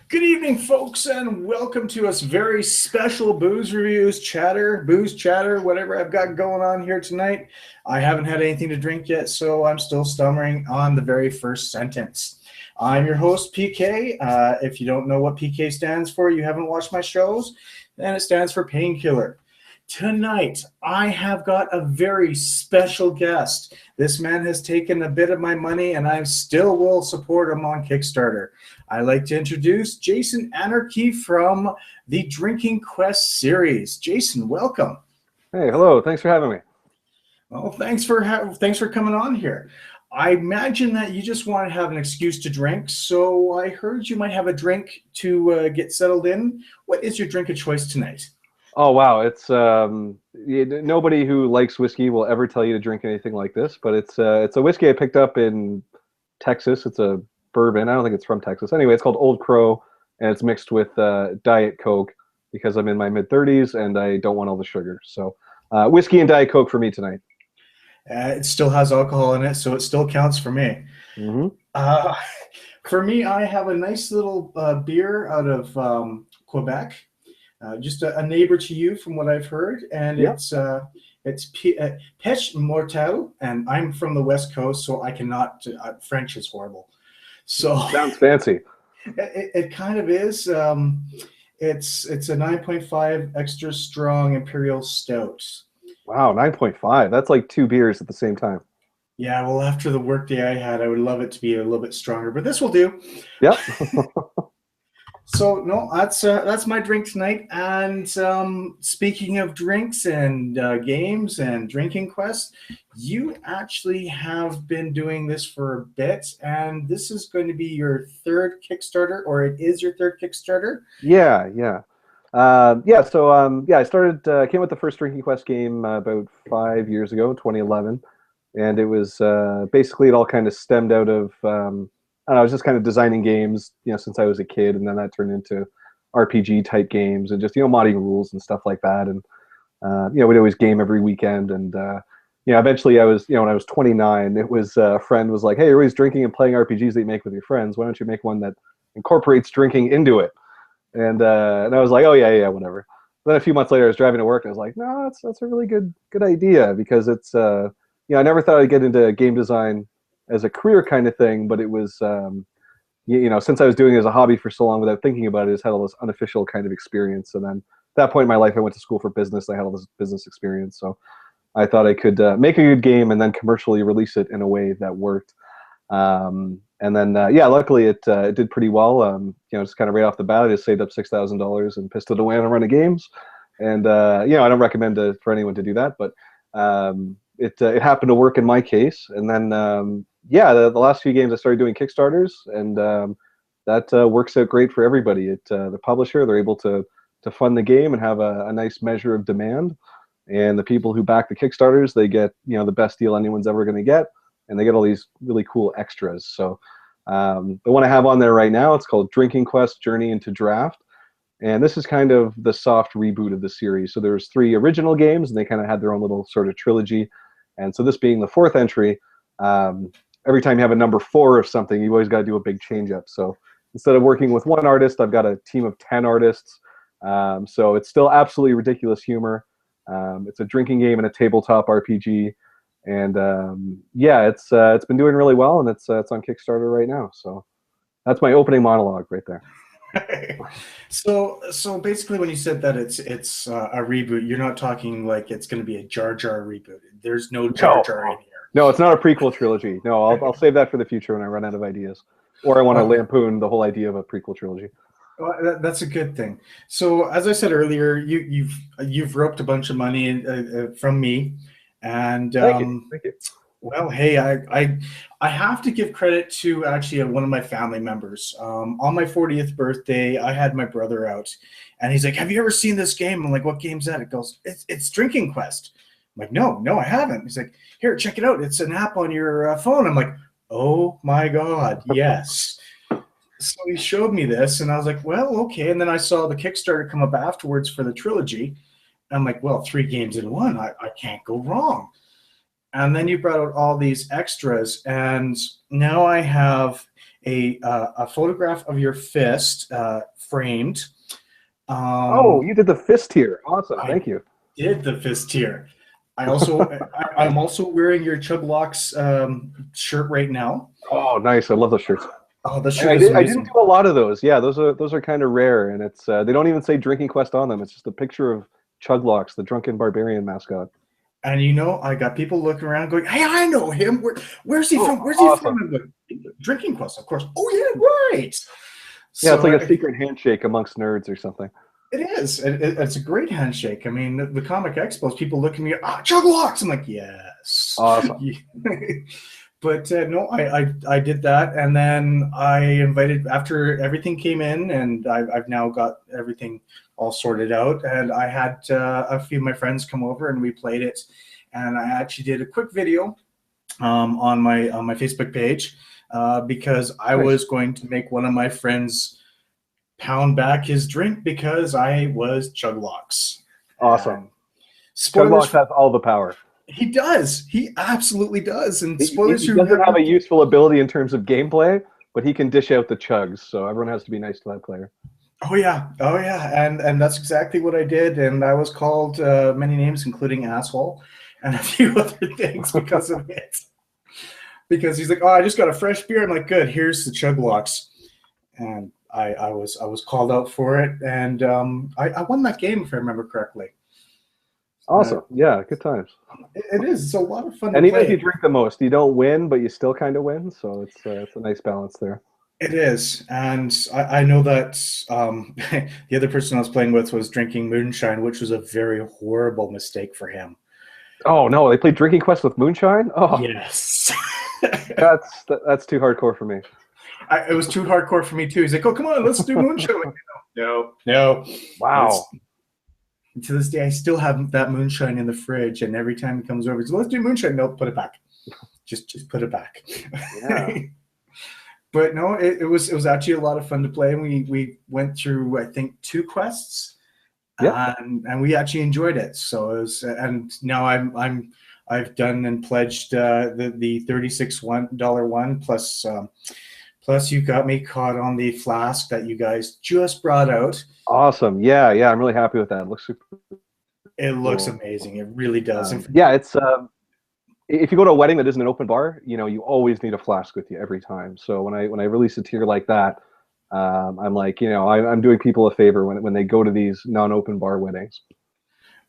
Good evening, folks, and welcome to us very special booze reviews, booze chatter, whatever I've got going on here tonight. I haven't had anything to drink yet, so I'm still stuttering on the very first sentence. I'm your host, PK. If you don't know what PK stands for, you haven't watched my shows, then it stands for Painkiller. Tonight, I have got a very special guest. This man has taken a bit of my money, and I still will support him on Kickstarter. I'd like to introduce Jason Anarchy from the Drinking Quest series. Jason, welcome. Hey, hello. Thanks for having me. Well, thanks for coming on here. I imagine that you just want to have an excuse to drink, so I heard you might have a drink to get settled in. What is your drink of choice tonight? Oh, wow. It's nobody who likes whiskey will ever tell you to drink anything like this, but it's a whiskey I picked up in Texas. It's a bourbon. I don't think it's from Texas. Anyway, it's called Old Crow, and it's mixed with Diet Coke because I'm in my mid-30s and I don't want all the sugar. So whiskey and Diet Coke for me tonight. It still has alcohol in it, so it still counts for me. Mm-hmm. For me, I have a nice little beer out of Quebec. Just a neighbor to you, from what I've heard, and Yeah. it's Pêche Mortel, and I'm from the West Coast, so I cannot. French is horrible, so Sounds fancy. it kind of is. It's a 9.5 extra strong imperial stout. Wow, 9.5. That's like 2 beers at the same time. Yeah, well, after the workday I had, I would love it to be a little bit stronger, but this will do. Yep. So no, that's my drink tonight. And speaking of drinks and games and Drinking Quest, you actually have been doing this for a bit, and this is going to be your third Kickstarter, or it is your third Kickstarter. Yeah. So I started came with the first Drinking Quest game about 5 years ago, 2011, and it was basically it all kind of stemmed out of I was just kind of designing games, since I was a kid, and then that turned into RPG type games and just modding rules and stuff like that, and we'd always game every weekend, and eventually I was when I was 29, it was a friend was like, hey, you're always drinking and playing RPGs that you make with your friends. Why don't you make one that incorporates drinking into it? And I was like, oh yeah, whatever. Then a few months later, I was driving to work, and I was like, no, that's a really good idea, because it's I never thought I'd get into game design as a career kind of thing, but it was since I was doing it as a hobby for so long without thinking about it, I just had all this unofficial kind of experience. And then at that point in my life, I went to school for business. I had all this business experience, so I thought I could make a good game and then commercially release it in a way that worked. And then luckily it did pretty well. Just kind of right off the bat, I just saved up $6,000 and pissed it away on a run of games. And I don't recommend for anyone to do that, but it happened to work in my case. And then the last few games I started doing Kickstarters, and that works out great for everybody. The publisher, they're able to fund the game and have a nice measure of demand, and the people who back the Kickstarters, they get the best deal anyone's ever going to get, and they get all these really cool extras. So the one I have on there right now, it's called Drinking Quest: Journey into Draft. And this is kind of the soft reboot of the series. So there's 3 original games, and they kind of had their own little sort of trilogy. And so this being the 4th entry, every time you have a number 4 of something, you always got to do a big change up. So instead of working with 1 artist, I've got a team of 10 artists. So it's still absolutely ridiculous humor. It's a drinking game and a tabletop RPG. And it's been doing really well, and it's on Kickstarter right now. So that's my opening monologue right there. So basically, when you said that it's a reboot, you're not talking like it's going to be a Jar Jar reboot. There's no Jar Jar in here. No, it's not a prequel trilogy. No, I'll save that for the future when I run out of ideas, or I want to lampoon the whole idea of a prequel trilogy. Well, that's a good thing. So as I said earlier, you've roped a bunch of money from me, and Thank you. well, hey, I have to give credit to actually one of my family members. On my 40th birthday, I had my brother out, and he's like, "Have you ever seen this game?" I'm like, "What game's that?" It goes, "It's Drinking Quest." I'm like, No, I haven't." He's like, "Here, check it out. It's an app on your phone." I'm like, "Oh my God, yes." So he showed me this, and I was like, "Well, okay." And then I saw the Kickstarter come up afterwards for the trilogy. I'm like, "Well, 3 games in one. I can't go wrong." And then you brought out all these extras, and now I have a photograph of your fist framed. Oh, you did the fist here. Awesome. Thank you. Did the fist here. I'm also wearing your Chug Locks shirt right now. Oh, nice. I love those shirts. Oh, the shirt is I amazing. didn't do a lot of those. Yeah, those are kind of rare, and it's they don't even say Drinking Quest on them. It's just a picture of Chug Locks, the drunken barbarian mascot. And I got people looking around going, "Hey, I know him. Where's he from? Where's he Awesome. from?" I'm like, Drinking Quest, of course. Oh yeah, right. Yeah, it's So like a secret handshake amongst nerds or something. it is. It's a great handshake. I mean, the Comic Expos, people look at me, Chug Locks. I'm like, yes. Awesome. But no, I did that, and then I invited after everything came in, and I've now got everything all sorted out, and I had a few of my friends come over, and we played it, and I actually did a quick video on my Facebook page because I Nice. was going to make one of my friends pound back his drink because I was Chug Locks. Awesome. Chug Spoilers. Locks has all the power. He does. He absolutely does. And He spoilers. doesn't have a useful ability in terms of gameplay, but he can dish out the chugs. So everyone has to be nice to that player. Oh yeah, and that's exactly what I did. And I was called many names, including asshole, and a few other things because of it. Because he's like, "Oh, I just got a fresh beer." I'm like, "Good. Here's the Chug Locks," and I was called out for it, and I won that game if I remember correctly. Awesome. Yeah, good times. It is. It's a lot of fun. And to even play. if you drink the most, you don't win, but you still kind of win. So it's a nice balance there. It is, and I know that the other person I was playing with was drinking moonshine, which was a very horrible mistake for him. Oh no, they played Drinking Quest with moonshine. Oh yes, that's too hardcore for me. It was too hardcore for me too. He's like, "Oh, come on, let's do moonshine." Like, no. Wow. To this day, I still have that moonshine in the fridge, and every time he comes over, he's like, "Let's do moonshine." No, put it back. Just put it back. Yeah. But no, it was actually a lot of fun to play. We went through, I think, 2 quests, Yeah. and we actually enjoyed it. So it was, and now I've done and pledged the $36 one plus you got me caught on the flask that you guys just brought out. Awesome. Yeah, I'm really happy with that. It looks super It looks cool. amazing. It really does. Yeah, it's if you go to a wedding that isn't an open bar, you always need a flask with you every time. So when I release a tier like that, I'm like, I'm doing people a favor when they go to these non-open bar weddings.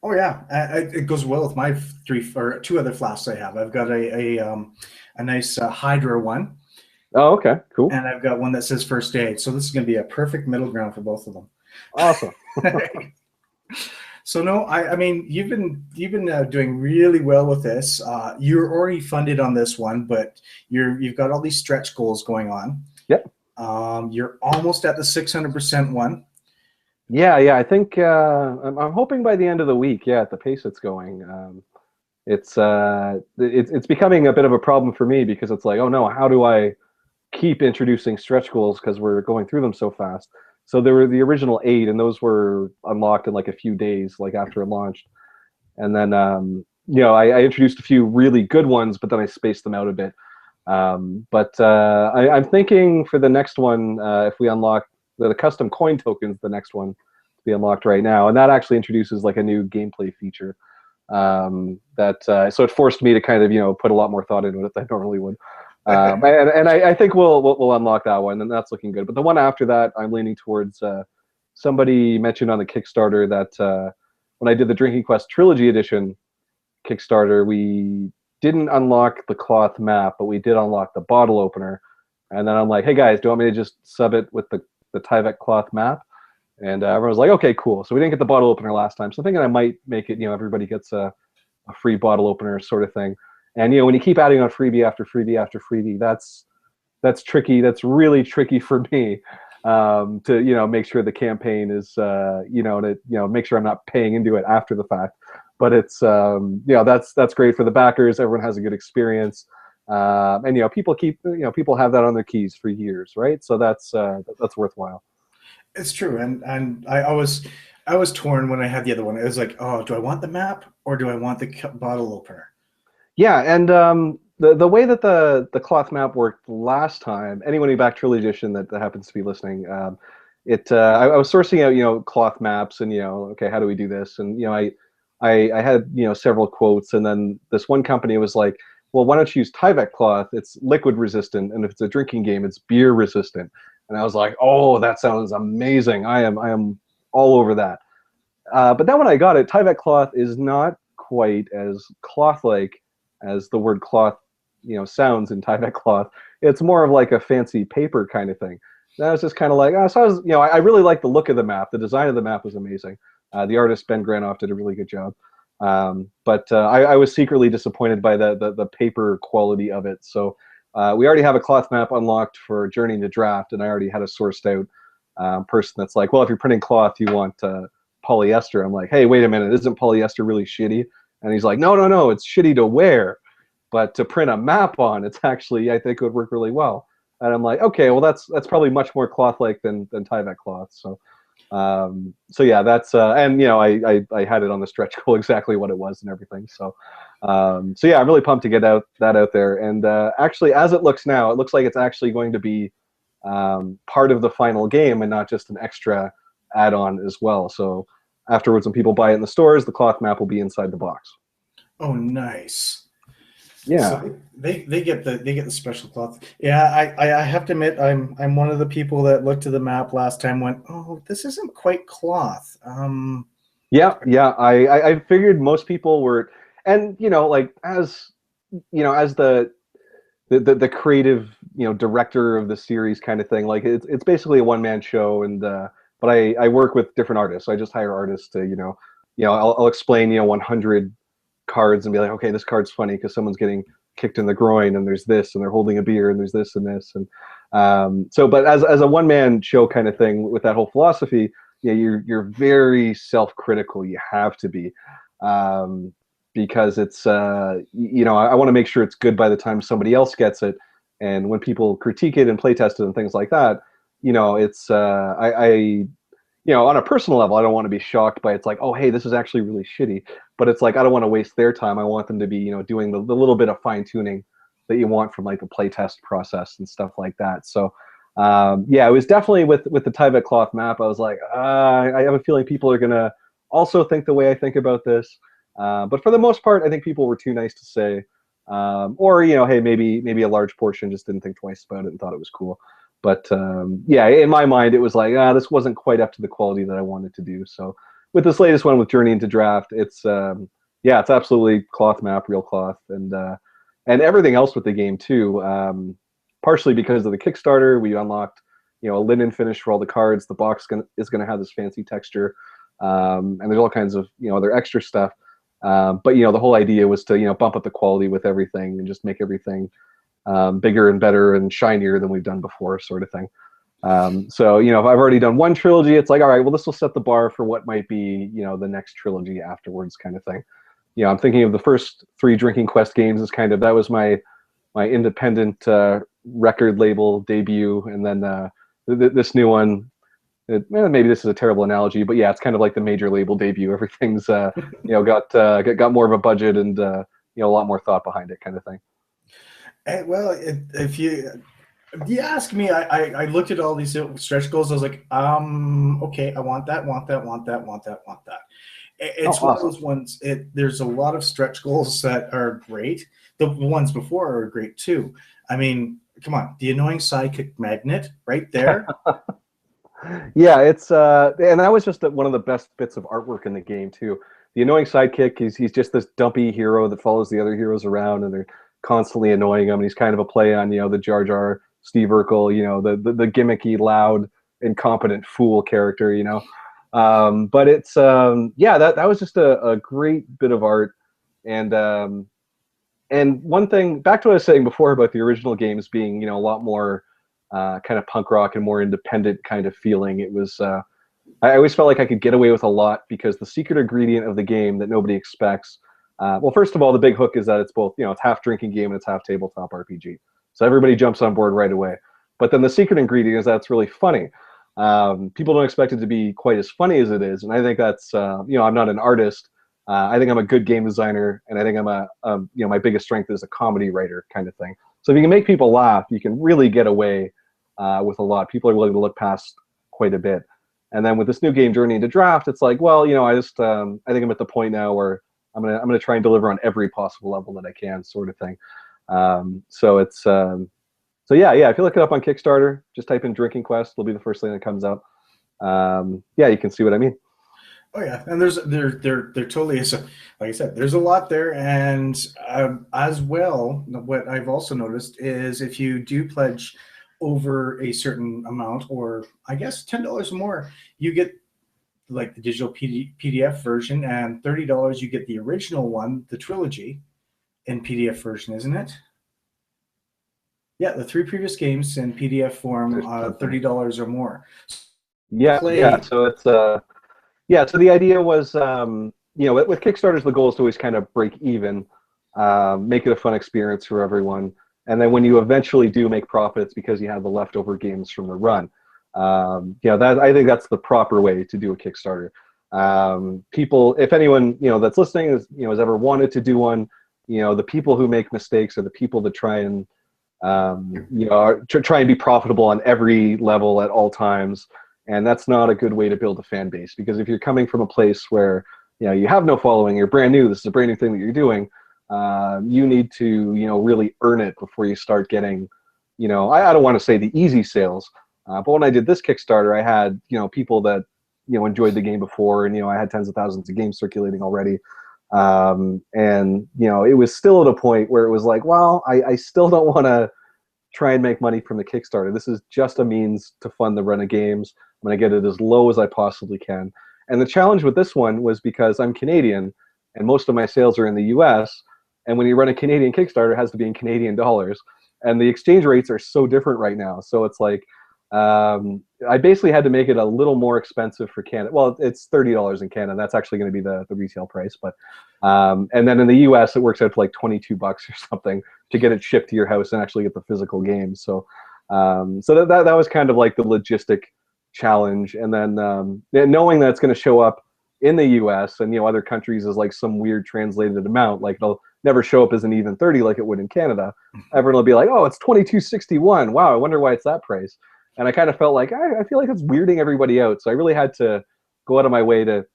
Oh yeah, it goes well with my 2 other flasks I have. I've got a nice Hydra one. Oh, okay, cool. And I've got one that says first aid. So this is going to be a perfect middle ground for both of them. Awesome. So no, I mean you've been doing really well with this. You're already funded on this one, but you've got all these stretch goals going on. Yep. You're almost at the 600% one. Yeah. I think I'm hoping by the end of the week. Yeah, at the pace it's going, it's becoming a bit of a problem for me because it's like, oh no, how do I keep introducing stretch goals because we're going through them so fast. So there were the original 8, and those were unlocked in like a few days, like after it launched. And then, I introduced a few really good ones, but then I spaced them out a bit. I'm thinking for the next one, if we unlock the custom coin tokens, the next one to be unlocked right now, and that actually introduces like a new gameplay feature. So it forced me to kind of put a lot more thought into it than I normally would. And I think we'll unlock that one, and that's looking good. But the one after that, I'm leaning towards. Somebody mentioned on the Kickstarter that when I did the Drinking Quest Trilogy Edition Kickstarter, we didn't unlock the cloth map, but we did unlock the bottle opener. And then I'm like, hey guys, do you want me to just sub it with the Tyvek cloth map? And everyone was like, okay, cool. So we didn't get the bottle opener last time. So I'm thinking I might make it, everybody gets a free bottle opener sort of thing. And when you keep adding on freebie after freebie after freebie, that's tricky. That's really tricky for me to make sure the campaign is to make sure I'm not paying into it after the fact. But it's that's great for the backers. Everyone has a good experience, and people people have that on their keys for years, right? So that's worthwhile. It's true, and I was torn when I had the other one. It was like, oh, do I want the map or do I want the bottle opener? Yeah, and the way that the cloth map worked last time, anyone who backed Trilogy Edition that happens to be listening, I was sourcing out cloth maps and okay, how do we do this? And I had several quotes, and then this one company was like, well, why don't you use Tyvek cloth? It's liquid resistant, and if it's a drinking game, it's beer resistant. And I was like, oh, that sounds amazing. I am all over that. But then when I got it, Tyvek cloth is not quite as cloth-like as the word cloth, sounds in Tyvek cloth. It's more of like a fancy paper kind of thing. And I was just kind of like, so I was, I really liked the look of the map. The design of the map was amazing. The artist Ben Granoff did a really good job. But I was secretly disappointed by the paper quality of it. So we already have a cloth map unlocked for Journey to Draft, and I already had a sourced out person that's like, well, if you're printing cloth, you want polyester. I'm like, hey, wait a minute, isn't polyester really shitty? And he's like, no, it's shitty to wear, but to print a map on, it's actually, I think it would work really well. And I'm like, okay, well, that's probably much more cloth-like than Tyvek cloth. So yeah, that's and I had it on the stretch goal exactly what it was and everything. So yeah, I'm really pumped to get that out there. And actually, as it looks now, it looks like it's actually going to be part of the final game and not just an extra add-on as well. So afterwards, when people buy it in the stores, the cloth map will be inside the box. Oh, nice. Yeah. So they get the special cloth. Yeah, I have to admit, I'm one of the people that looked at the map last time, went, oh, this isn't quite cloth. Yeah. I figured most people were, and like as the creative director of the series kind of thing, like it's basically a one-man show, and but I work with different artists, so I just hire artists to I'll explain 100 cards and be like, okay, this card's funny because someone's getting kicked in the groin, and there's this, and they're holding a beer, and there's this and this, and so but as a one-man show kind of thing with that whole philosophy, you're very self-critical. You have to be, because it's I want to make sure it's good by the time somebody else gets it, and when people critique it and play test it and things like that, it's on a personal level, I don't want to be shocked by it's like, oh, hey, this is actually really shitty. But it's like, I don't want to waste their time. I want them to be, doing the little bit of fine tuning that you want from like the playtest process and stuff like that. So, yeah, it was definitely with the Tyvek cloth map. I was like, I have a feeling people are gonna also think the way I think about this. But for the most part, I think people were too nice to say, or hey, maybe a large portion just didn't think twice about it and thought it was cool. But yeah, in my mind, it was like, this wasn't quite up to the quality that I wanted to do. So with this latest one with Journey into Draft, it's it's absolutely cloth map, real cloth, and everything else with the game too. Partially because of the Kickstarter, we unlocked a linen finish for all the cards. The box is gonna have this fancy texture, and there's all kinds of other extra stuff. But the whole idea was to bump up the quality with everything and just make everything bigger and better and shinier than we've done before, sort of thing. So if I've already done one trilogy, it's like, all right, well, this will set the bar for what might be the next trilogy afterwards, kind of thing. I'm thinking of the first 3 Drinking Quest games as kind of, that was my independent record label debut, and then this new one, maybe this is a terrible analogy, but yeah, it's kind of like the major label debut. Everything's got more of a budget and a lot more thought behind it, kind of thing. Well, if you ask me, I looked at all these stretch goals. I was like, okay, I want that. It's awesome. one of those ones. There's a lot of stretch goals that are great. The ones before are great too. I mean, come on, the annoying sidekick magnet right there. Yeah, it's and that was just one of the best bits of artwork in the game too. The annoying sidekick, he's just this dumpy hero that follows the other heroes around, and they're constantly annoying him. And he's kind of a play on the Jar Jar Steve Urkel, the gimmicky, loud, incompetent fool character, but it's that was just a great bit of art. And one thing, back to what I was saying before about the original games being a lot more kind of punk rock and more independent kind of feeling. It was I always felt like I could get away with a lot because the secret ingredient of the game that nobody expects, well, first of all, the big hook is that it's both it's half drinking game and it's half tabletop RPG, so everybody jumps on board right away. But then the secret ingredient is that it's really funny. People don't expect it to be quite as funny as it is, and I think that's I'm not an artist, I think I'm a good game designer, and I think I'm my biggest strength is a comedy writer kind of thing. So if you can make people laugh, you can really get away with a lot. People are willing to look past quite a bit. And then with this new game, Journey into Draft, it's like, well, I think I'm at the point now where I'm gonna try and deliver on every possible level that I can, sort of thing. So yeah. If you look it up on Kickstarter, just type in Drinking Quest. It'll be the first thing that comes up. Yeah, you can see what I mean. Oh yeah, and there totally is. Like I said, there's a lot there, and as well, what I've also noticed is if you do pledge over a certain amount, or I guess $10 more, you get like the digital PDF version, and $30 you get the original one, the trilogy, in PDF version, isn't it? Yeah, the 3 previous games in PDF form, $30 or more. Yeah, Play. So it's yeah. So the idea was, with Kickstarters, the goal is to always kind of break even, make it a fun experience for everyone, and then when you eventually do make profits because you have the leftover games from the run, that I think that's the proper way to do a Kickstarter. People, if anyone that's listening has ever wanted to do one, the people who make mistakes are the people that try and try and be profitable on every level at all times. And that's not a good way to build a fan base, because if you're coming from a place where you have no following, you're brand new, this is a brand new thing that you're doing, you need to really earn it before you start getting, I don't want to say the easy sales, but when I did this Kickstarter, I had people that enjoyed the game before, and I had tens of thousands of games circulating already, and it was still at a point where it was like, well, I still don't want to try and make money from the Kickstarter. This is just a means to fund the run of games. I'm going to get it as low as I possibly can. And the challenge with this one was because I'm Canadian and most of my sales are in the US. And when you run a Canadian Kickstarter, it has to be in Canadian dollars. And the exchange rates are so different right now. So it's like, I basically had to make it a little more expensive for Canada. Well, it's $30 in Canada. That's actually going to be the retail price. But and then in the US, it works out to like $22 or something to get it shipped to your house and actually get the physical game. So that was kind of like the logistic challenge. And then knowing that it's going to show up in the US and other countries as like some weird translated amount, like it'll never show up as an even 30 like it would in Canada. Everyone will be like, oh, it's 22.61. Wow, I wonder why it's that price. And I kind of felt like I feel like it's weirding everybody out. So I really had to go out of my way to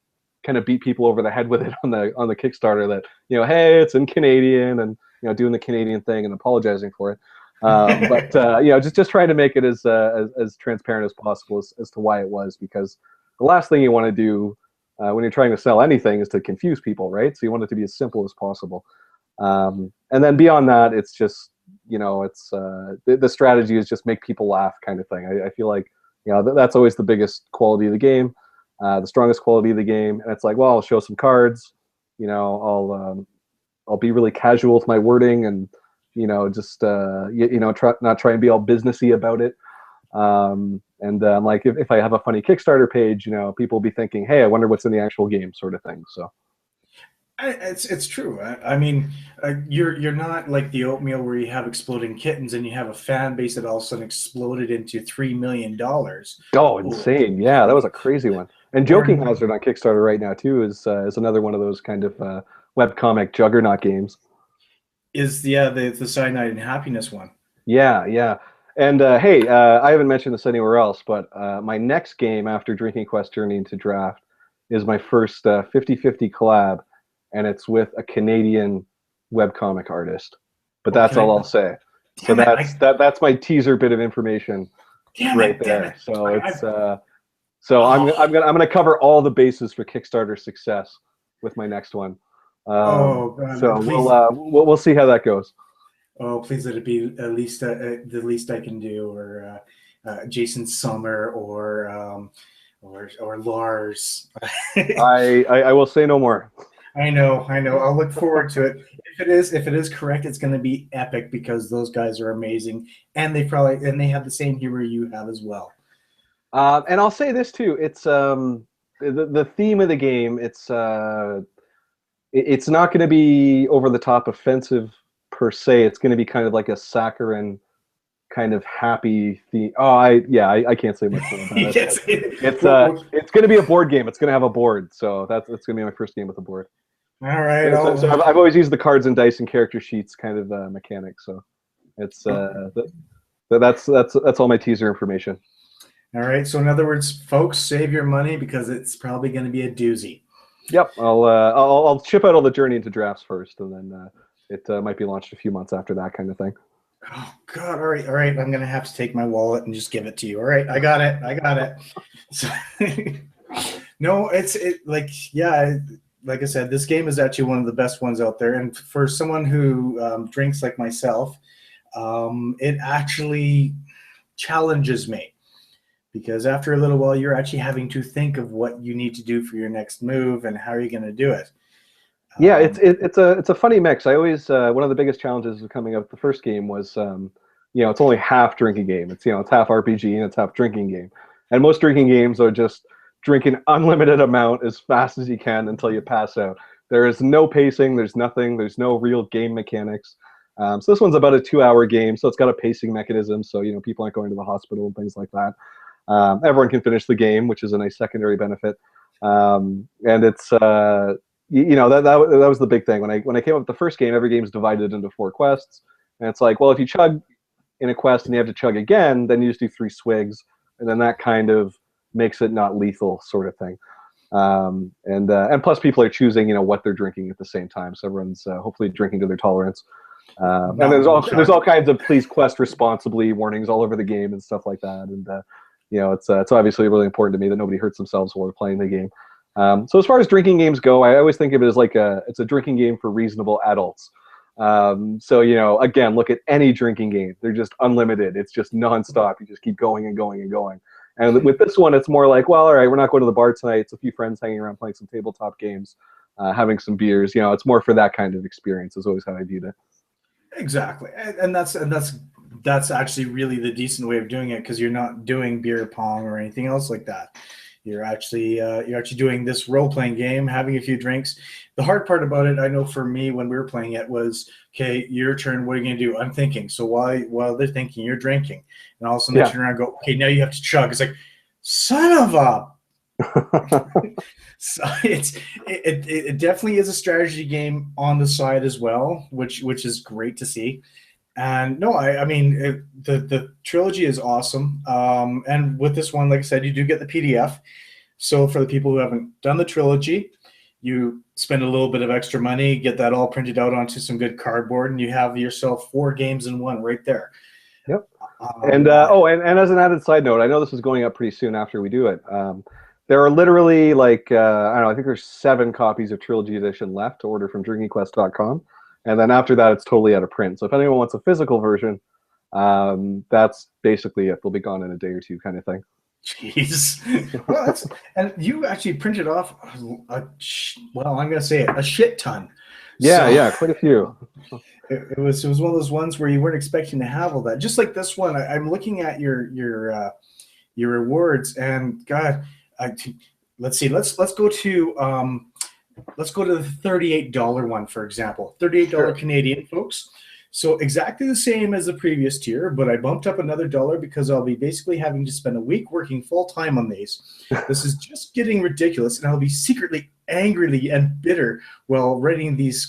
kind of beat people over the head with it on the Kickstarter that hey, it's in Canadian, and doing the Canadian thing and apologizing for it. But just trying to make it as transparent as possible as to why it was, because the last thing you want to do when you're trying to sell anything is to confuse people, right? So you want it to be as simple as possible. And then beyond that, it's just it's the strategy is just make people laugh kind of thing. I feel like that's always the biggest quality of the game, the strongest quality of the game. And it's like, well, I'll show some cards, I'll be really casual with my wording, and just not try and be all businessy about it. Like if I have a funny Kickstarter page, people will be thinking, hey, I wonder what's in the actual game, sort of thing. So it's true. I mean, you're not like the oatmeal where you have exploding kittens and you have a fan base that all of a sudden exploded into $3 million. Oh, insane! Yeah, that was a crazy one. And Joking Hazard on Kickstarter right now too is another one of those kind of webcomic juggernaut games. Is the Cyanide and Happiness one? Yeah. And hey, I haven't mentioned this anywhere else, but my next game after Drinking Quest Journey into Draft is my first 50-50 collab, and it's with a Canadian webcomic artist. But that's all I'll say. So that's my teaser bit of information right there. So it's I'm gonna cover all the bases for Kickstarter success with my next one. God, so we'll see how that goes. Oh, please let it be at least the least I can do, or Jason Summer, or Lars. I will say no more. I know. I'll look forward to it. If it is correct, it's going to be epic, because those guys are amazing, and they have the same humor you have as well. And I'll say this too: it's the theme of the game. It's not going to be over the top offensive per se. It's going to be kind of like a saccharine, kind of happy theme. Oh, I can't say much more about it. Yes. It's going to be a board game. It's going to have a board, so it's going to be my first game with a board. All right. So I've always used the cards and dice and character sheets kind of mechanic. So it's that's all my teaser information. All right. So in other words, folks, save your money because it's probably going to be a doozy. Yep, I'll chip out all the journey into drafts first, and then it might be launched a few months after that kind of thing. Oh God! All right, all right. I'm gonna have to take my wallet and just give it to you. All right, I got it. I got it. So, no, like yeah, like I said, this game is actually one of the best ones out there. And for someone who drinks like myself, it actually challenges me because after a little while, you're actually having to think of what you need to do for your next move and how you're going to do it. Yeah, it's a funny mix. I always one of the biggest challenges of coming up with the first game was it's only half drinking game. It's half RPG and it's half drinking game. And most drinking games are just drink an unlimited amount as fast as you can until you pass out. There is no pacing. There's nothing. There's no real game mechanics. So this one's about a 2-hour game, so it's got a pacing mechanism. So people aren't going to the hospital and things like that. Everyone can finish the game, which is a nice secondary benefit. And it's that was the big thing when I came up with the first game. Every game's divided into 4 quests, and it's like, well, if you chug in a quest and you have to chug again, then you just do 3 swigs, and then that kind of makes it not lethal, sort of thing. And plus, people are choosing what they're drinking at the same time, so everyone's hopefully drinking to their tolerance. And there's all kinds of please quest responsibly warnings all over the game and stuff like that. And it's obviously really important to me that nobody hurts themselves while they're playing the game. So as far as drinking games go, I always think of it as like it's a drinking game for reasonable adults. So again, look at any drinking game; they're just unlimited. It's just nonstop. You just keep going and going and going. And with this one, it's more like, well, all right, we're not going to the bar tonight. It's a few friends hanging around playing some tabletop games, having some beers. It's more for that kind of experience. Is always how I viewed it. Exactly, and that's actually really the decent way of doing it because you're not doing beer pong or anything else like that. You're actually doing this role-playing game, having a few drinks. The hard part about it, I know for me when we were playing it was, okay, your turn. What are you going to do? I'm thinking. So while they're thinking, you're drinking, and all of a sudden they turn around and go, okay, now you have to chug. It's like, son of a. So it definitely is a strategy game on the side as well, which is great to see. And no, I mean the trilogy is awesome. And with this one, like I said, you do get the PDF. So for the people who haven't done the trilogy, you spend a little bit of extra money, get that all printed out onto some good cardboard, and you have yourself 4 games in one right there. Yep. And as an added side note, I know this is going up pretty soon after we do it. There are literally like I don't know, I think there's 7 copies of Trilogy Edition left to order from DrinkingQuest.com. And then after that, it's totally out of print. So if anyone wants a physical version, that's basically it. They'll be gone in a day or 2 kind of thing. Jeez. Well, and you actually printed off, I'm going to say it, a shit ton. Yeah, quite a few. It was one of those ones where you weren't expecting to have all that. Just like this one, I'm looking at your rewards, and God, let's see. Let's go to let's go to the $38 one, for example. $38 Sure. Canadian, folks. So exactly the same as the previous tier, but I bumped up another $1 because I'll be basically having to spend a week working full time on these. This is just getting ridiculous, and I'll be secretly, angrily, and bitter while writing these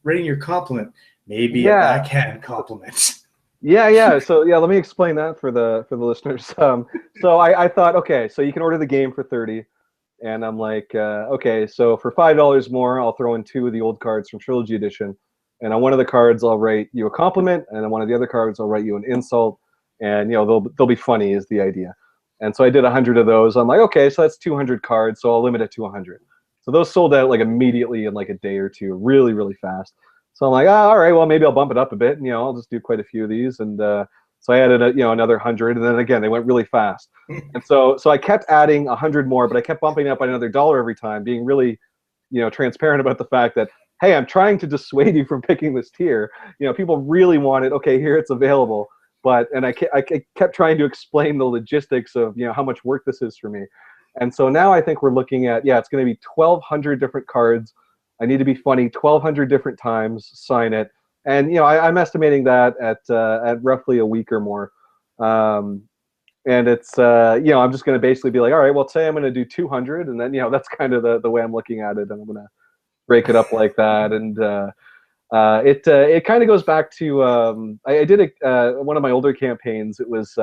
writing your compliment, maybe a backhand compliment. Yeah. So let me explain that for the listeners. So I thought, okay, so you can order the game for $30. And I'm like, okay, so for $5 more, I'll throw in 2 of the old cards from Trilogy Edition. And on one of the cards, I'll write you a compliment, and on one of the other cards, I'll write you an insult. And they'll be funny is the idea. And so I did 100 of those. I'm like, okay, so that's 200 cards, so I'll limit it to 100. So those sold out like immediately in like a day or 2, really, really fast. So I'm like, all right, well maybe I'll bump it up a bit, and I'll just do quite a few of these. And so I added another 100, and then again they went really fast. And so I kept adding 100 more, but I kept bumping up by another $1 every time, being really transparent about the fact that, hey, I'm trying to dissuade you from picking this tier. People really want it. Okay, here it's available. And I kept trying to explain the logistics of how much work this is for me. And so now I think we're looking at, it's going to be 1,200 different cards. I need to be funny 1,200 different times, sign it. And I'm estimating that at roughly a week or more. And it's I'm just going to basically be like, all right, well today I'm going to do 200, and then that's kind of the way I'm looking at it, and I'm going to break it up like that. And it kind of goes back to I did one of my older campaigns. It was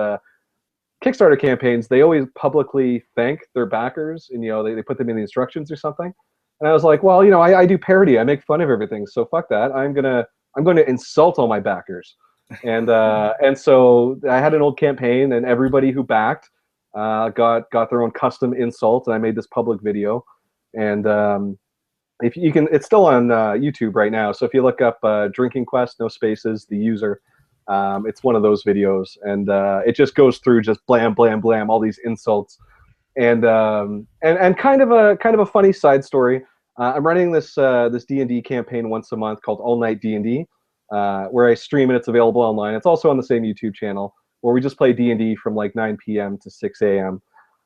Kickstarter campaigns. They always publicly thank their backers, and they put them in the instructions or something. And I was like, well, I do parody. I make fun of everything. So fuck that. I'm gonna insult all my backers. And so I had an old campaign, and everybody who backed got their own custom insult, and I made this public video. And if you can, it's still on YouTube right now. So if you look up Drinking Quest, no spaces, the user, it's one of those videos, and it just goes through just blam, blam, blam, all these insults, and kind of a funny side story. I'm running this D&D campaign once a month called All Night D&D, where I stream, and it's available online. It's also on the same YouTube channel where we just play D&D from like 9 p.m. to 6 a.m.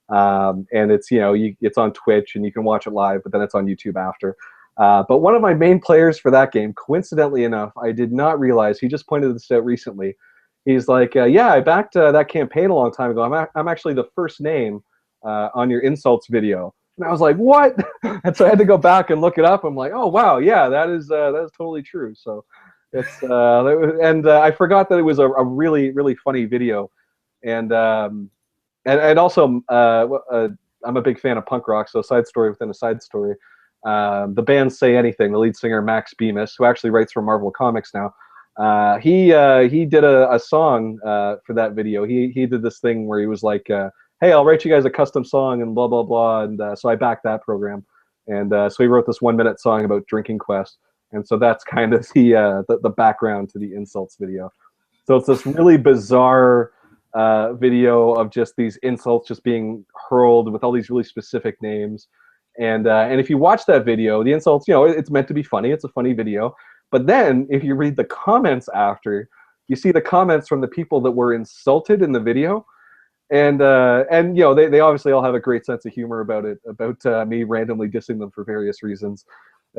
And it's it's on Twitch, and you can watch it live, but then it's on YouTube after. But one of my main players for that game, coincidentally enough, I did not realize, he just pointed this out recently. He's like, yeah, I backed that campaign a long time ago. I'm actually the first name on your insults video. And I was like, what? And so I had to go back and look it up. I'm like, oh wow, yeah, that is totally true. So it's I forgot that it was a really, really funny video. And also I'm a big fan of punk rock, so side story within a side story. The band Say Anything, the lead singer Max Bemis, who actually writes for Marvel Comics now, he did a song for that video. He did this thing where he was like, hey, I'll write you guys a custom song and blah, blah, blah. And so I backed that program. And so he wrote this 1-minute song about Drinking Quest. And so that's kind of the background to the insults video. So it's this really bizarre video of just these insults just being hurled with all these really specific names. And if you watch that video, the insults, it's meant to be funny. It's a funny video. But then if you read the comments after, you see the comments from the people that were insulted in the video. And they obviously all have a great sense of humor about it, about me randomly dissing them for various reasons.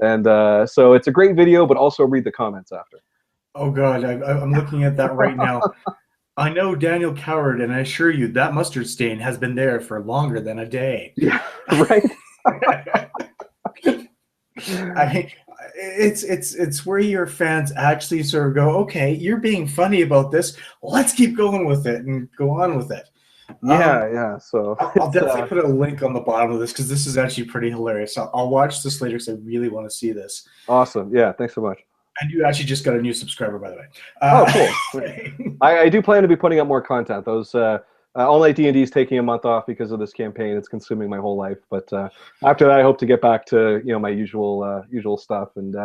And so it's a great video, but also read the comments after. Oh God, I'm looking at that right now. I know Daniel Coward, and I assure you that mustard stain has been there for longer than a day. Yeah, right. I mean, it's where your fans actually sort of go, okay, you're being funny about this. Let's keep going with it and go on with it. Yeah. So I'll definitely put a link on the bottom of this because this is actually pretty hilarious. I'll watch this later because I really want to see this. Awesome. Yeah. Thanks so much. And you actually just got a new subscriber, by the way. Oh, cool. I do plan to be putting up more content. Those All Night D&D is taking a month off because of this campaign. It's consuming my whole life. But after that, I hope to get back to my usual stuff. And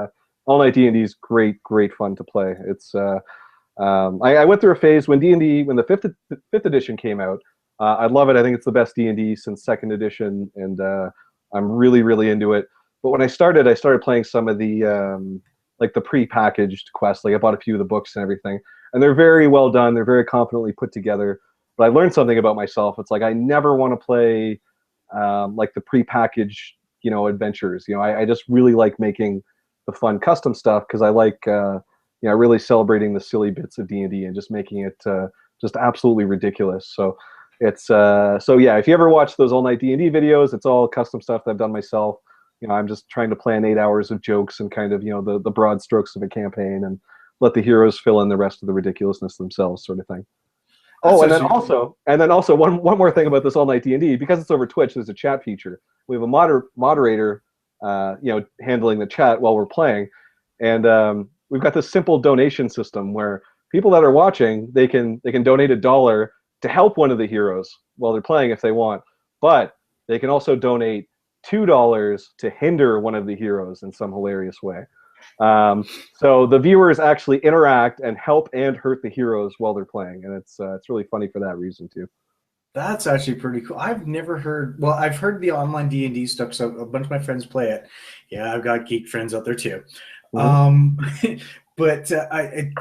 All Night D&D is great fun to play. It's I went through a phase when D&D, when the fifth edition came out. I love it. I think it's the best D&D since 2nd edition, and I'm really into it. But when I started playing some of the like the pre-packaged quests. Like I bought a few of the books and everything, and they're very well done. They're very confidently put together. But I learned something about myself. It's like I never want to play like the pre-packaged adventures. I just really like making the fun custom stuff because I like really celebrating the silly bits of D&D and just making it just absolutely ridiculous. So it's yeah, if you ever watch those All Night D&D videos, it's all custom stuff that I've done myself. I'm just trying to plan 8 hours of jokes and kind of the broad strokes of a campaign and let the heroes fill in the rest of the ridiculousness themselves, sort of thing. Oh, and then also one more thing about this All Night D&D, because it's over Twitch, there's a chat feature. We have a moderator handling the chat while we're playing, and we've got this simple donation system where people that are watching, they can donate $1 to help one of the heroes while they're playing if they want, but they can also donate $2 to hinder one of the heroes in some hilarious way. So the viewers actually interact and help and hurt the heroes while they're playing, and it's really funny for that reason too. That's actually pretty cool. I've never heard. Well, I've heard the online D&D stuff, so a bunch of my friends play it. Yeah, I've got geek friends out there too. Mm-hmm. But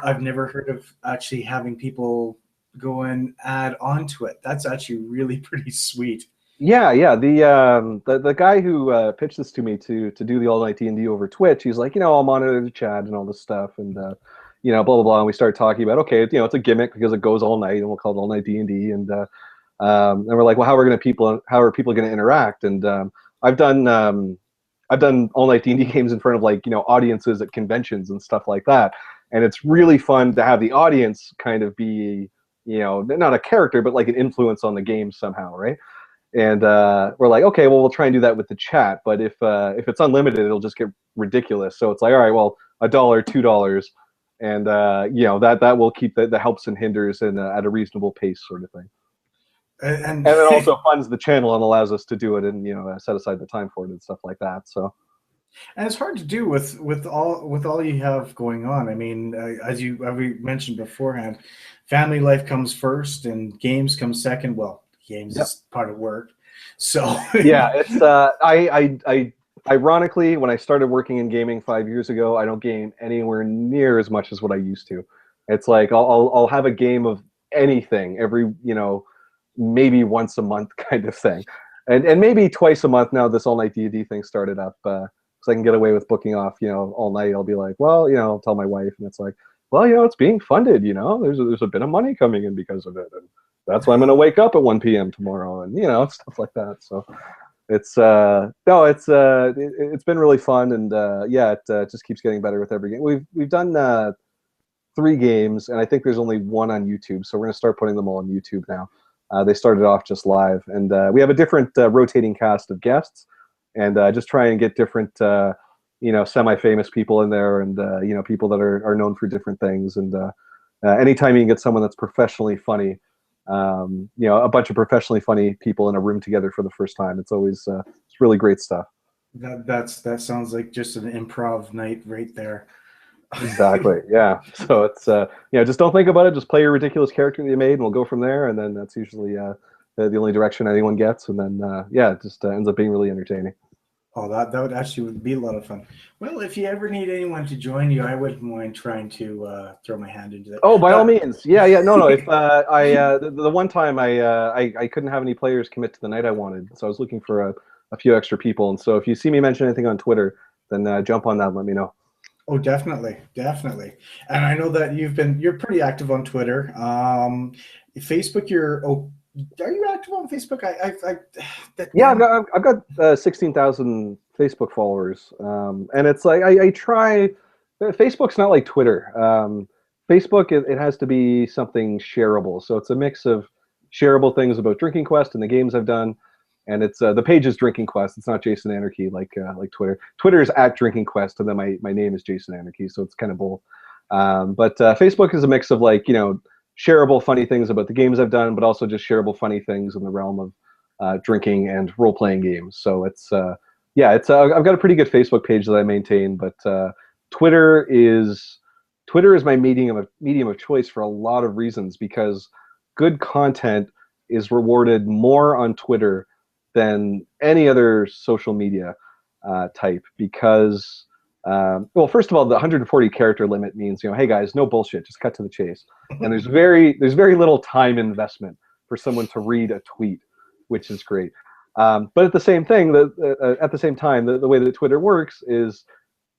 I've never heard of actually having people go and add on to it. That's actually really pretty sweet. Yeah. The guy who pitched this to me to do the All Night D&D over Twitch, he's like, I'll monitor the chat and all this stuff, and blah blah blah. And we started talking about, okay, it's a gimmick because it goes all night, and we'll call it All Night D&D. And we're like, well, how are people going to interact? And I've done I've done all night D&D games in front of like, audiences at conventions and stuff like that. And it's really fun to have the audience kind of be, not a character, but like an influence on the game somehow, right? And we're like, okay, well, we'll try and do that with the chat. But if it's unlimited, it'll just get ridiculous. So it's like, all right, well, $1, $2, and that will keep the helps and hinders and at a reasonable pace, sort of thing. And it also funds the channel and allows us to do it and set aside the time for it and stuff like that. So. And it's hard to do with all you have going on. I mean, as we mentioned beforehand, family life comes first and games come second. Well, games is part of work. So yeah, it's I ironically, when I started working in gaming 5 years ago, I don't game anywhere near as much as what I used to. It's like I'll have a game of anything every maybe once a month kind of thing, and maybe twice a month now. This all night D&D thing started up. So I can get away with booking off, all night. I'll be like, well, I'll tell my wife, and it's like, well, it's being funded, there's a bit of money coming in because of it, and that's why I'm going to wake up at 1 p.m. tomorrow, and stuff like that. So it's it's been really fun, and it just keeps getting better with every game. We've done 3 games, and I think there's only 1 on YouTube, so we're going to start putting them all on YouTube now. They started off just live, and we have a different rotating cast of guests. And just try and get different, semi-famous people in there, and people that are known for different things. And anytime you can get someone that's professionally funny, a bunch of professionally funny people in a room together for the first time, it's always it's really great stuff. That sounds like just an improv night right there. Exactly. Yeah. So it's just don't think about it. Just play your ridiculous character that you made, and we'll go from there. And then that's usually the only direction anyone gets, and then it just ends up being really entertaining. Oh, that would actually be a lot of fun. Well, if you ever need anyone to join you, I wouldn't mind trying to throw my hand into that. Oh, by all means, yeah, no. If the one time I couldn't have any players commit to the night I wanted, so I was looking for a few extra people, and so if you see me mention anything on Twitter, then jump on that and let me know. Oh, definitely. And I know that you're pretty active on Twitter. Facebook, are you active on Facebook? I've got 16,000 Facebook followers, and it's like I try. Facebook's not like Twitter. Facebook it has to be something shareable, so it's a mix of shareable things about Drinking Quest and the games I've done, and it's the page is Drinking Quest. It's not Jason Anarchy like Twitter. Twitter is at Drinking Quest, and then my name is Jason Anarchy, so it's kind of both. But Facebook is a mix of like shareable funny things about the games I've done, but also just shareable funny things in the realm of drinking and role-playing games. So it's I've got a pretty good Facebook page that I maintain, but Twitter is my medium of choice for a lot of reasons, because good content is rewarded more on Twitter than any other social media type, because well, first of all, the 140 character limit means, hey guys, no bullshit, just cut to the chase. And there's very little time investment for someone to read a tweet, which is great. But at the same time, the way that Twitter works is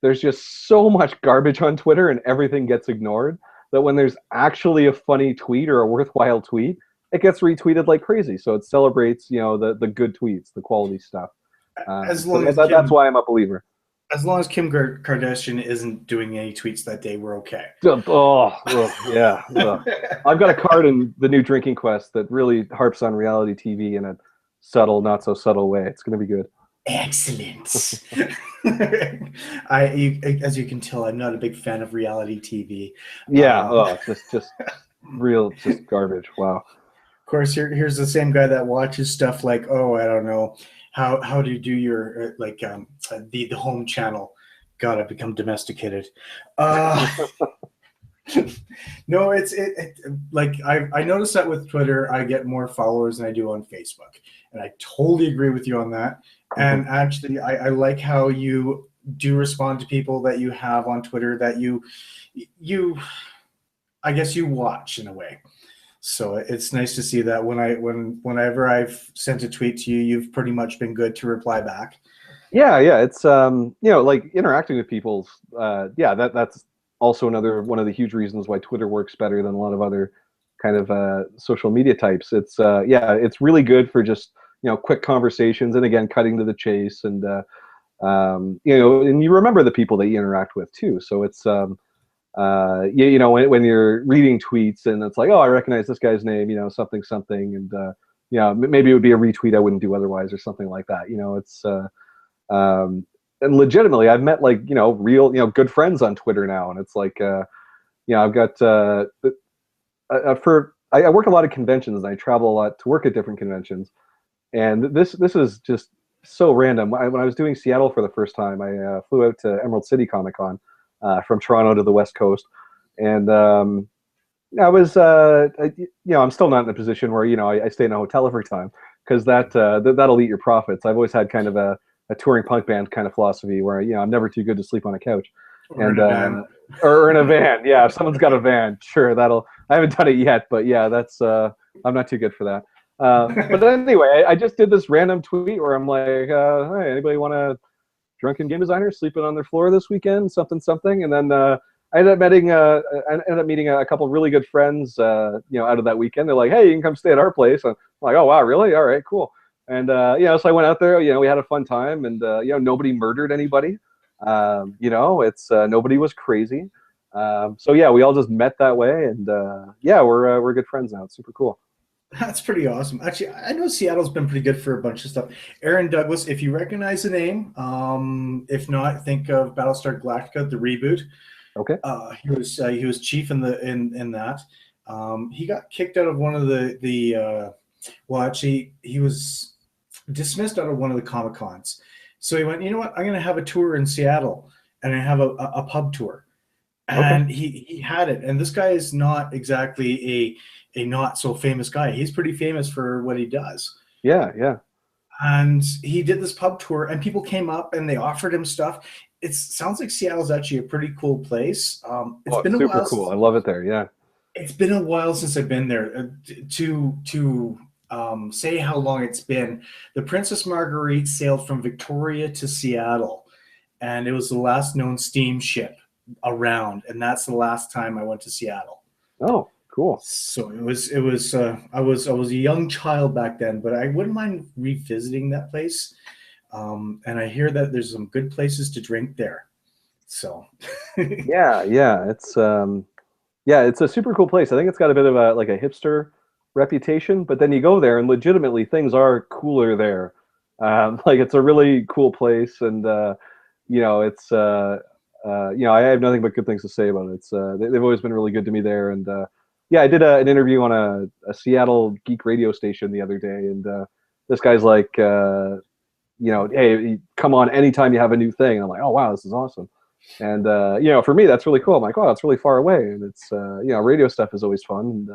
there's just so much garbage on Twitter, and everything gets ignored, that when there's actually a funny tweet or a worthwhile tweet, it gets retweeted like crazy. So it celebrates, the good tweets, the quality stuff. That's why I'm a believer. As long as Kim Kardashian isn't doing any tweets that day, we're okay. Yeah. I've got a card in the new Drinking Quest that really harps on reality TV in a subtle, not so subtle way. It's going to be good. Excellent. As you can tell, I'm not a big fan of reality TV. Yeah, just garbage. Wow. Of course, here's the same guy that watches stuff like, I don't know, how do you do your the home channel. God, I've become domesticated. No, it's like I noticed that with Twitter, I get more followers than I do on Facebook, and I totally agree with you on that. And actually, I like how you do respond to people that you have on Twitter that you I guess you watch in a way. So it's nice to see that whenever I've sent a tweet to you, you've pretty much been good to reply back. Yeah, it's like interacting with people. That's also another one of the huge reasons why Twitter works better than a lot of other kind of social media types. It's really good for just quick conversations, and again, cutting to the chase, and you know, and you remember the people that you interact with too. So it's you know, when you're reading tweets and it's like, oh, I recognize this guy's name, you know, something something, and you know, maybe it would be a retweet I wouldn't do otherwise or something like that. You know, it's and legitimately, I've met like, you know, real, you know, good friends on Twitter now, and it's like you know, I've got I work a lot of conventions and I travel a lot to work at different conventions, and this is just so random. When I was doing Seattle for the first time, I flew out to Emerald City Comic Con from Toronto to the West Coast, and I was you know, I'm still not in a position where, you know, I stay in a hotel every time, because that'll eat your profits. I've always had kind of a touring punk band kind of philosophy where, you know, I'm never too good to sleep on a couch. Or And in a van. or in a van. Yeah, if someone's got a van, sure, that'll. I haven't done it yet, but yeah, that's I'm not too good for that. But anyway, I just did this random tweet where I'm like, hey, anybody want a drunken game designer sleeping on their floor this weekend, something something, and then I ended up meeting a couple really good friends, you know, out of that weekend. They're like, hey, you can come stay at our place. I'm like, oh wow, really? All right, cool. And you know, so I went out there. You know, we had a fun time, and you know, nobody murdered anybody. You know, it's nobody was crazy. So yeah, we all just met that way, and yeah, we're good friends now. It's super cool. That's pretty awesome. Actually, I know Seattle's been pretty good for a bunch of stuff. Aaron Douglas, if you recognize the name, if not, think of Battlestar Galactica, the reboot. Okay. He was chief in that. He got kicked out of one of the well, actually, he was dismissed out of one of the Comic Cons. So he went, you know what? I'm going to have a tour in Seattle, and I have a pub tour. And Okay. he had it. And this guy is not exactly a not so famous guy. He's pretty famous for what he does. Yeah, yeah. And he did this pub tour, and people came up and they offered him stuff. It sounds like Seattle's actually a pretty cool place. It's Oh, been it's a super while. cool. I love it there. Yeah. It's been a while since I've been there. To say how long it's been, the Princess Marguerite sailed from Victoria to Seattle, and it was the last known steamship around, and that's the last time I went to Seattle. Oh, cool. So I was a young child back then, but I wouldn't mind revisiting that place. And I hear that there's some good places to drink there. So Yeah, yeah. It's yeah, it's a super cool place. I think it's got a bit of a like a hipster reputation, but then you go there and legitimately things are cooler there. Like it's a really cool place, and you know, it's you know, I have nothing but good things to say about it. It's they've always been really good to me there, and yeah, I did an interview on a Seattle geek radio station the other day, and this guy's like, you know, hey, come on anytime you have a new thing. And I'm like, oh wow, this is awesome. And you know, for me, that's really cool. I'm like, oh, it's really far away, and it's you know, radio stuff is always fun. And,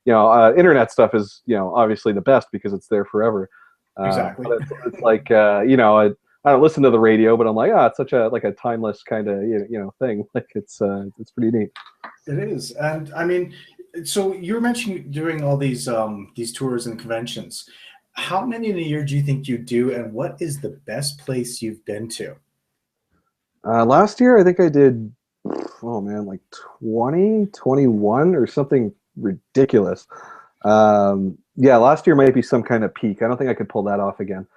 you know, internet stuff is, you know, obviously the best because it's there forever. exactly. But it's like you know, I don't listen to the radio, but I'm like, ah, it's such a like a timeless kind of you know thing. Like it's pretty neat. It is. And I mean, so you were mentioning doing all these tours and conventions. How many in a year do you think you do, and what is the best place you've been to? Last year, I think I did, oh man, like 20, 21 or something ridiculous. Yeah, last year might be some kind of peak. I don't think I could pull that off again.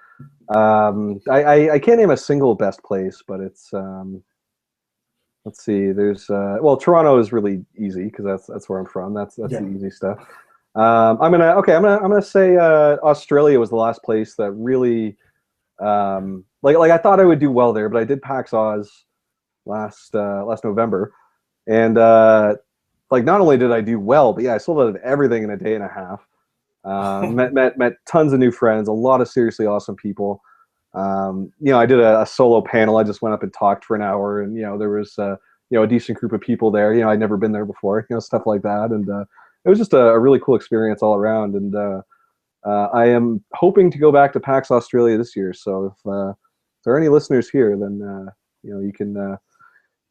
I can't name a single best place, but it's let's see. There's well, Toronto is really easy because that's where I'm from. That's Yeah. the easy stuff. I'm gonna say Australia was the last place that really like I thought I would do well there, but I did PAX Oz last November, and like not only did I do well, but yeah, I sold out of everything in a day and a half. Met tons of new friends, a lot of seriously awesome people. You know, I did a solo panel. I just went up and talked for an hour, and you know, there was you know, a decent group of people there. You know, I'd never been there before. You know, stuff like that, and it was just a really cool experience all around. And I am hoping to go back to PAX Australia this year. So if there are any listeners here, then you know, you can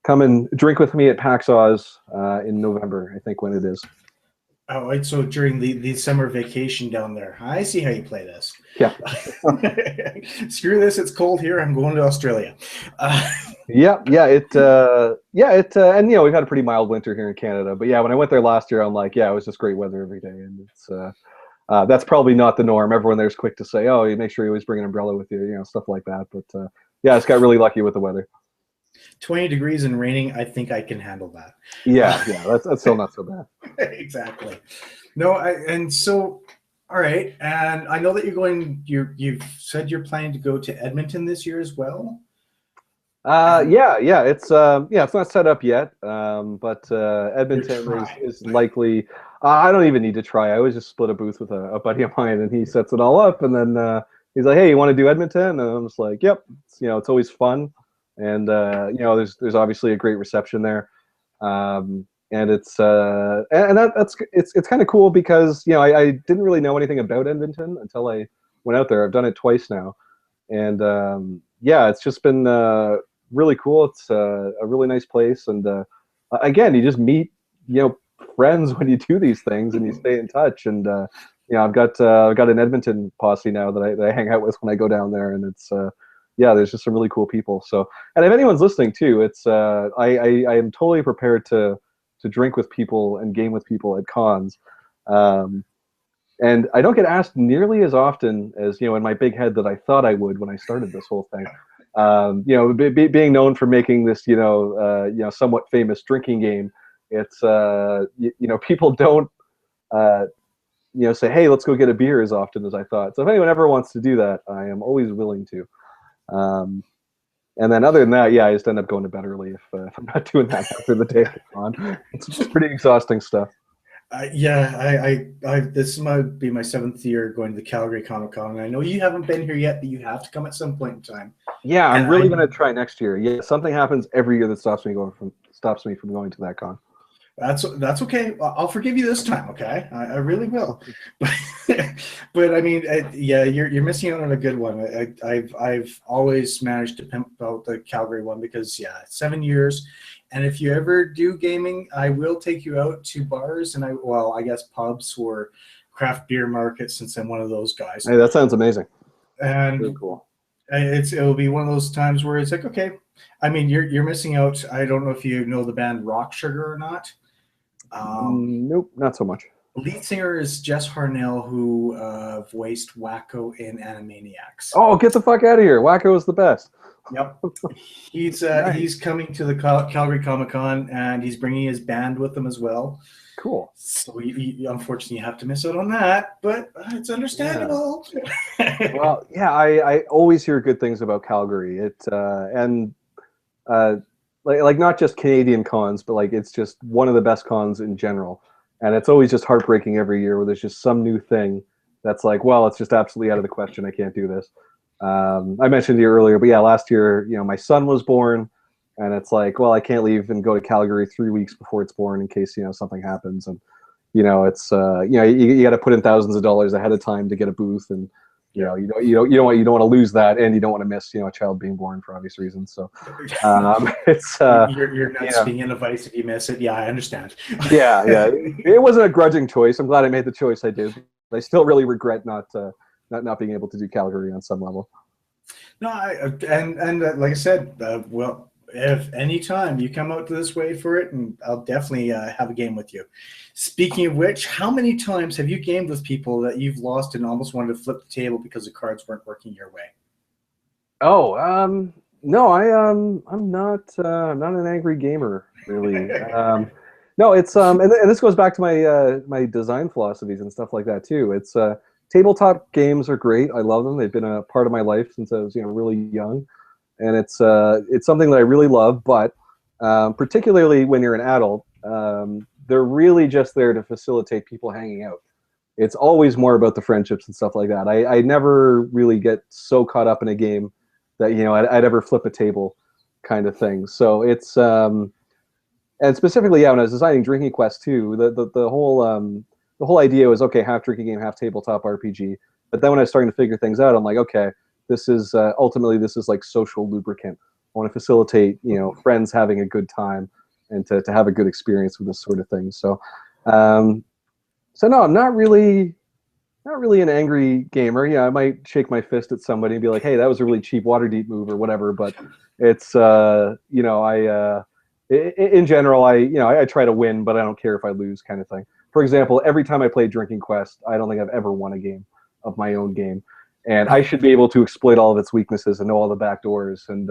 come and drink with me at PAX Oz in November, I think, when it is. Oh, right. So during the summer vacation down there, I see how you play this. Yeah. Screw this. It's cold here. I'm going to Australia. Yeah, and you know, we've had a pretty mild winter here in Canada, but yeah, when I went there last year, I'm like, yeah, it was just great weather every day, and it's that's probably not the norm. Everyone there's quick to say, oh, you make sure you always bring an umbrella with you, you know, stuff like that. But Yeah, I just got really lucky with the weather. 20 degrees and raining, I think I can handle that. Yeah, that's still not so bad. Exactly. No, and so, all right. And I know that you've said you're planning to go to Edmonton this year as well. It's not set up yet, but You're Edmonton trying. is likely. I don't even need to try. I always just split a booth with a buddy of mine, and he sets it all up, and then he's like, "Hey, you want to do Edmonton?" And I'm just like, "Yep." It's always fun, and there's obviously a great reception there, and it's kind of cool because I didn't really know anything about Edmonton until I went out there. I've done it twice now, and it's just been really cool. It's a really nice place, and again, you just meet friends when you do these things, and you stay in touch. And I've got an Edmonton posse now that I hang out with when I go down there, and it's there's just some really cool people. So, and if anyone's listening too, it's I am totally prepared to drink with people and game with people at cons. And I don't get asked nearly as often as in my big head that I thought I would when I started this whole thing. Being known for making this somewhat famous drinking game, it's people don't say, hey, let's go get a beer as often as I thought. So if anyone ever wants to do that, I am always willing to. And then other than that, I just end up going to bed early if I'm not doing that after the day on. It's just pretty exhausting stuff. This might be my 7th year going to the Calgary Comic Con, and I know you haven't been here yet, but you have to come at some point in time. Yeah, I'm really going to try next year. Yeah, something happens every year that stops me from going to that con. That's okay. I'll forgive you this time. Okay, I really will. But I mean, you're missing out on a good one. I've always managed to pimp out the Calgary one because 7 years. And if you ever do gaming, I will take you out to bars and I guess pubs or craft beer markets, since I'm one of those guys. Hey, that sounds amazing. And really cool. It'll be one of those times where it's like, okay, I mean, you're missing out. I don't know if you know the band Rock Sugar or not. Nope, not so much. Lead singer is Jess Harnell, who voiced Wacko in Animaniacs. Oh, get the fuck out of here! Wacko is the best. Yep, he's coming to the Calgary Comic Con, and he's bringing his band with him as well. Cool. So you unfortunately you have to miss out on that, but it's understandable. Yeah. Well, I always hear good things about Calgary. Like not just Canadian cons, but like it's just one of the best cons in general. And it's always just heartbreaking every year where there's just some new thing that's like, well, it's just absolutely out of the question. I can't do this. I mentioned to you earlier, but last year, my son was born, and it's like, well, I can't leave and go to Calgary 3 weeks before it's born in case something happens, and it's you got to put in thousands of dollars ahead of time to get a booth, and you don't want to lose that, and you don't want to miss a child being born for obvious reasons. So it's you're not swinging a vice if you miss it. Yeah, I understand. yeah, it wasn't a grudging choice. I'm glad I made the choice I did. I still really regret not being able to do Calgary on some level. No, and like I said, well, if any time you come out to this way for it, and I'll definitely have a game with you. Speaking of which, how many times have you gamed with people that you've lost and almost wanted to flip the table because the cards weren't working your way? Oh, no, I'm not an angry gamer really. No, it's and this goes back to my design philosophies and stuff like that too. It's tabletop games are great. I love them. They've been a part of my life since I was really young, and it's something that I really love. But particularly when you're an adult, they're really just there to facilitate people hanging out. It's always more about the friendships and stuff like that. I never really get so caught up in a game that I'd ever flip a table, kind of thing. So it's and specifically, when I was designing Drinking Quest 2, the whole idea was, okay, half drinking game, half tabletop RPG. But then when I was starting to figure things out, I'm like, okay, this is ultimately like social lubricant. I want to facilitate friends having a good time and to have a good experience with this sort of thing. So no, I'm not really an angry gamer. I might shake my fist at somebody and be like, hey, that was a really cheap Waterdeep move or whatever. But it's in general, I try to win, but I don't care if I lose, kind of thing. For example, every time I play Drinking Quest, I don't think I've ever won a game of my own game. and I should be able to exploit all of its weaknesses and know all the back doors. And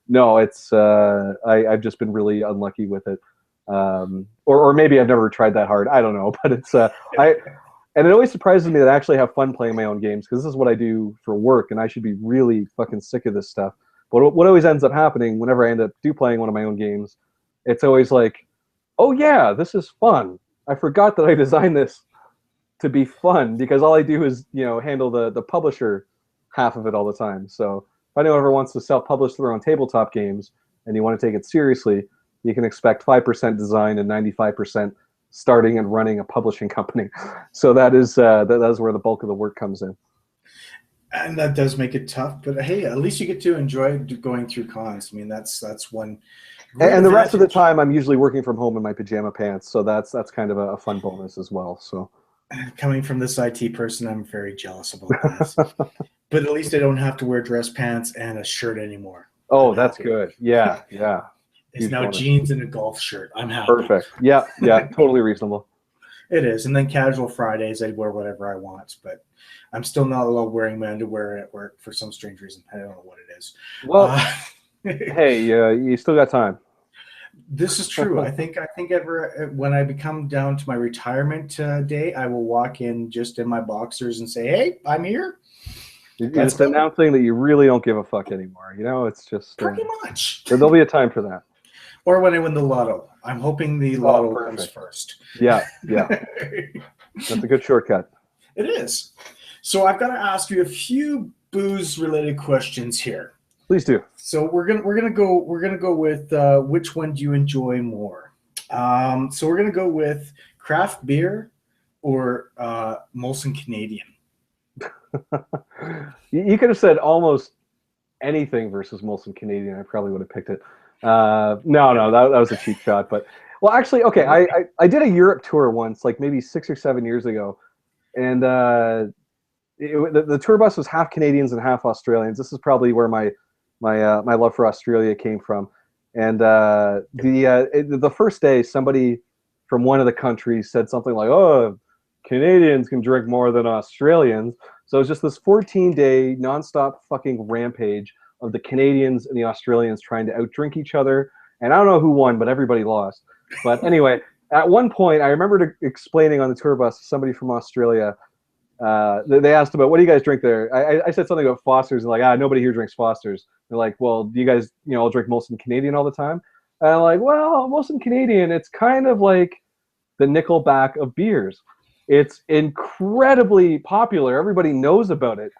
no, it's I've just been really unlucky with it, or maybe I've never tried that hard. I don't know, but it's and it always surprises me that I actually have fun playing my own games, because this is what I do for work, and I should be really fucking sick of this stuff. But what always ends up happening whenever I end up playing one of my own games, it's always like, oh yeah, this is fun. I forgot that I designed this to be fun, because all I do is, handle the publisher half of it all the time. So if anyone ever wants to self-publish their own tabletop games and you want to take it seriously, you can expect 5% design and 95% starting and running a publishing company. So that is where the bulk of the work comes in. And that does make it tough, but hey, at least you get to enjoy going through cons. I mean, that's one. And the rest of the time, I'm usually working from home in my pajama pants, so that's kind of a fun bonus as well. So, coming from this IT person, I'm very jealous about that. But at least I don't have to wear dress pants and a shirt anymore. Oh, that's good. Yeah, yeah. It's now jeans and a golf shirt. I'm happy. Perfect. Yeah, totally reasonable. It is. And then casual Fridays, I wear whatever I want, but I'm still not allowed wearing my underwear at work for some strange reason. I don't know what it is. Well, hey, you still got time. This is true. I think when I become down to my retirement day, I will walk in just in my boxers and say, "Hey, I'm here." It's announcing that you really don't give a fuck anymore. It's just pretty much. There'll be a time for that. Or when I win the lotto. I'm hoping the lotto comes first. Yeah. That's a good shortcut. It is. So I've got to ask you a few booze-related questions here. Please do. So we're gonna go with which one do you enjoy more? So we're gonna go with craft beer or Molson Canadian. You could have said almost anything versus Molson Canadian. I probably would have picked it. No, that was a cheap shot. But well, actually, okay, I did a Europe tour once, like maybe 6 or 7 years ago, and the tour bus was half Canadians and half Australians. This is probably where my love for Australia came from. And the first day, somebody from one of the countries said something like, "Oh, Canadians can drink more than Australians." So it was just this 14-day nonstop fucking rampage of the Canadians and the Australians trying to outdrink each other. And I don't know who won, but everybody lost. But anyway, at one point, I remember explaining on the tour bus to somebody from Australia. They asked about, what do you guys drink there? I said something about Foster's, and like, nobody here drinks Foster's. They're like, well, do you guys, all drink Molson Canadian all the time? And I'm like, well, Molson Canadian, it's kind of like the Nickelback of beers. It's incredibly popular. Everybody knows about it,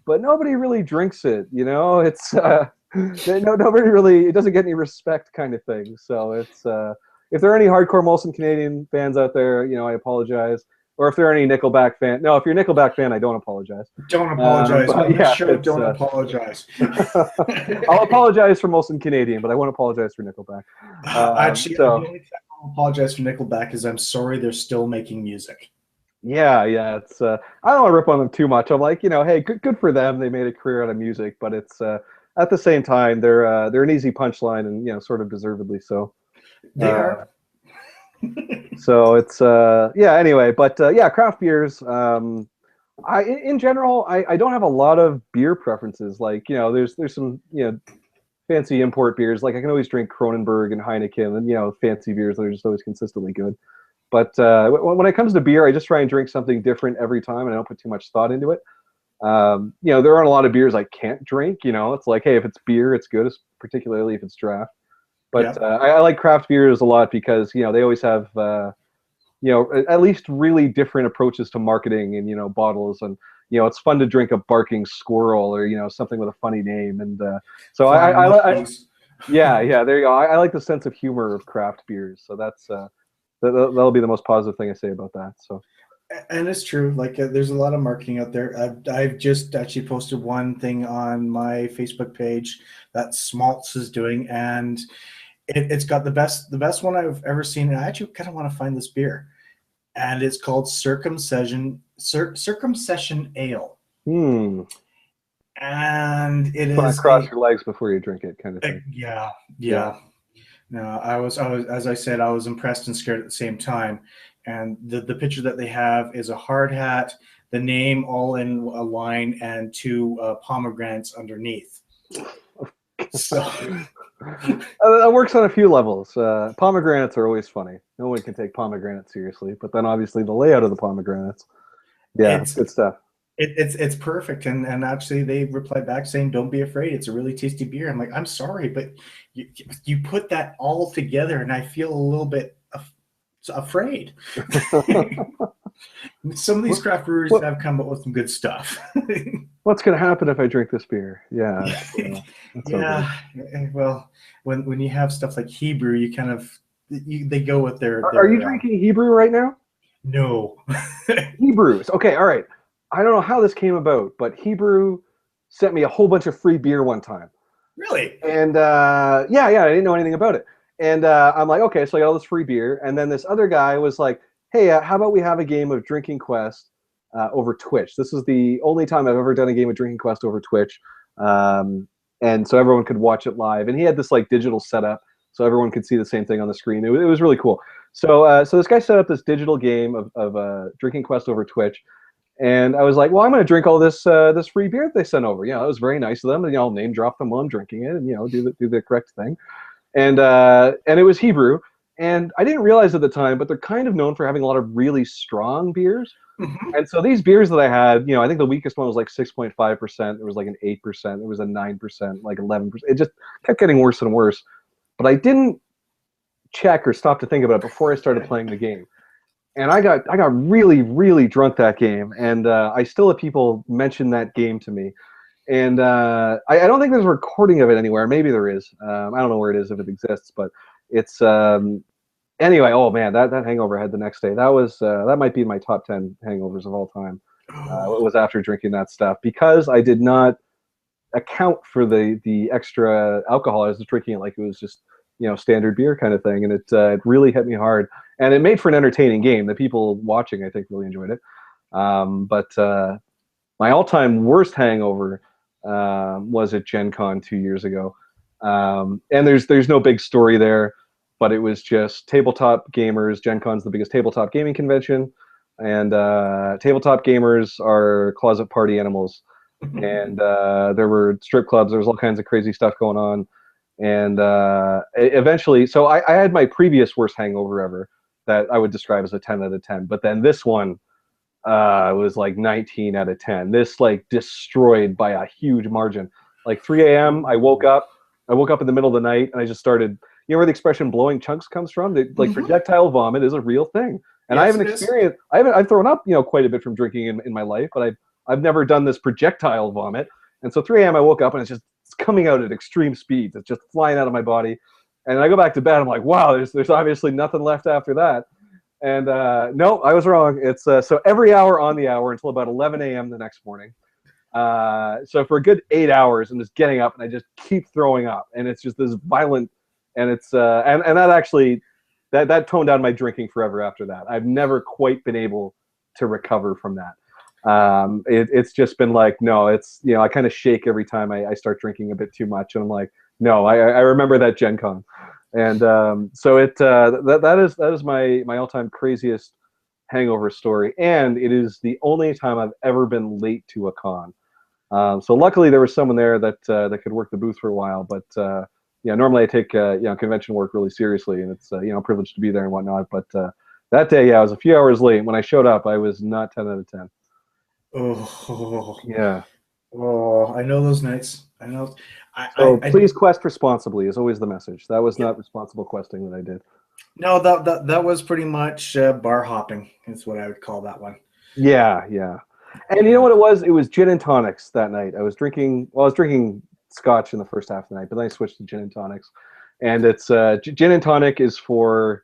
but nobody really drinks it. It's nobody really. It doesn't get any respect, kind of thing. So it's if there are any hardcore Molson Canadian fans out there, I apologize. Or if there are any Nickelback fan, no, if you're a Nickelback fan, I don't apologize. Don't apologize. Don't apologize. I'll apologize for Molson Canadian, but I won't apologize for Nickelback. Actually, the only thing I'll apologize for Nickelback is I'm sorry they're still making music. Yeah, it's I don't want to rip on them too much. I'm like, hey, good for them. They made a career out of music, but it's at the same time they're an easy punchline, and sort of deservedly so. They are. So it's anyway, but craft beers. In general, I don't have a lot of beer preferences. Like, there's some fancy import beers. Like I can always drink Kronenberg and Heineken, and fancy beers that are just always consistently good. But when it comes to beer, I just try and drink something different every time, and I don't put too much thought into it. There aren't a lot of beers I can't drink. It's like, hey, if it's beer, it's good, particularly if it's draft. But I like craft beers a lot because they always have at least really different approaches to marketing and bottles, and it's fun to drink a barking squirrel or something with a funny name, and so I there you go. I like the sense of humor of craft beers, so that's that'll be the most positive thing I say about that. So. And it's true. Like there's a lot of marketing out there. I've just actually posted one thing on my Facebook page that Smaltz is doing, and it's got the best one I've ever seen. And I actually kind of want to find this beer, and it's called Circumcision Ale. And it is cross your legs before you drink it, kind of thing. Yeah. No, I was as I said, I was impressed and scared at the same time. And the picture that they have is a hard hat the name all in a line and two pomegranates underneath. So that works on a few levels. Pomegranates are always funny. No one can take pomegranates seriously, but then obviously the layout of the pomegranates. Yeah, it's good stuff. It's perfect, and actually they replied back saying, "Don't be afraid. It's a really tasty beer." I'm like, "I'm sorry, but you put that all together, and I feel a little bit afraid." Some of these craft breweries have come up with some good stuff. What's going to happen if I drink this beer? Yeah. Yeah. Well, when you have stuff like Hebrew, you kind of they go with their. Are you drinking Hebrew right now? No. Hebrews. Okay. All right. I don't know how this came about, but Hebrew sent me a whole bunch of free beer one time. Really? And yeah, I didn't know anything about it. And I'm like, okay, so I got all this free beer. And then this other guy was like, hey, how about we have a game of Drinking Quest over Twitch? This is the only time I've ever done a game of Drinking Quest over Twitch. And so everyone could watch it live. And he had this like digital setup so everyone could see the same thing on the screen. It was really cool. So this guy set up this digital game of Drinking Quest over Twitch. And I was like, well, I'm going to drink all this this free beer that they sent over. You know, it was very nice of them. And, I'll name drop them while I'm drinking it and, do the correct thing. And it was Hebrew. And I didn't realize at the time, but they're kind of known for having a lot of really strong beers. Mm-hmm. And so these beers that I had, I think the weakest one was like 6.5%. There was like an 8%. There was a 9%, like 11%. It just kept getting worse and worse. But I didn't check or stop to think about it before I started playing the game. And I got really, really drunk that game. And I still have people mention that game to me. And I don't think there's a recording of it anywhere. Maybe there is. I don't know where it is, if it exists. But it's anyway. Oh man, that hangover I had the next day. That might be my top 10 hangovers of all time. It was after drinking that stuff because I did not account for the extra alcohol. I was just drinking it like it was just standard beer kind of thing, and it really hit me hard. And it made for an entertaining game. The people watching, I think, really enjoyed it. But my all-time worst hangover was at Gen Con 2 years ago. And there's no big story there, but it was just tabletop gamers. Gen Con's the biggest tabletop gaming convention, and tabletop gamers are closet party animals. And there were strip clubs. There was all kinds of crazy stuff going on. And eventually, so I had my previous worst hangover ever that I would describe as a 10 out of 10. But then this one was like 19 out of 10. This like destroyed by a huge margin. Like 3 a.m. I woke up in the middle of the night and I just started, where the expression blowing chunks comes from? Like projectile vomit is a real thing. And yes, I haven't experienced, I've thrown up, quite a bit from drinking in my life, but I've never done this projectile vomit. And so 3 a.m. I woke up and it's coming out at extreme speeds. It's just flying out of my body. And I go back to bed. I'm like, wow, there's obviously nothing left after that. And no, I was wrong. It's so every hour on the hour until about 11 a.m. the next morning. So for a good 8 hours, I'm just getting up and I just keep throwing up. And it's just this violent, and it's and that actually that toned down my drinking forever after that. I've never quite been able to recover from that. It's just been like, no, it's, I kind of shake every time I start drinking a bit too much. And I'm like, no, I remember that Gen Con. And so that is my all-time craziest hangover story. And it is the only time I've ever been late to a con. So luckily there was someone there that could work the booth for a while. But normally I take convention work really seriously, and it's a privilege to be there and whatnot. But that day, I was a few hours late. When I showed up, I was not 10 out of 10. Oh yeah. Oh, I know those nights. I know. Please quest responsibly is always the message. That was not responsible questing that I did. No, that was pretty much bar hopping. Is what I would call that one. Yeah. And you know what it was? It was gin and tonics that night. I was drinking scotch in the first half of the night, but then I switched to gin and tonics. And it's gin and tonic is for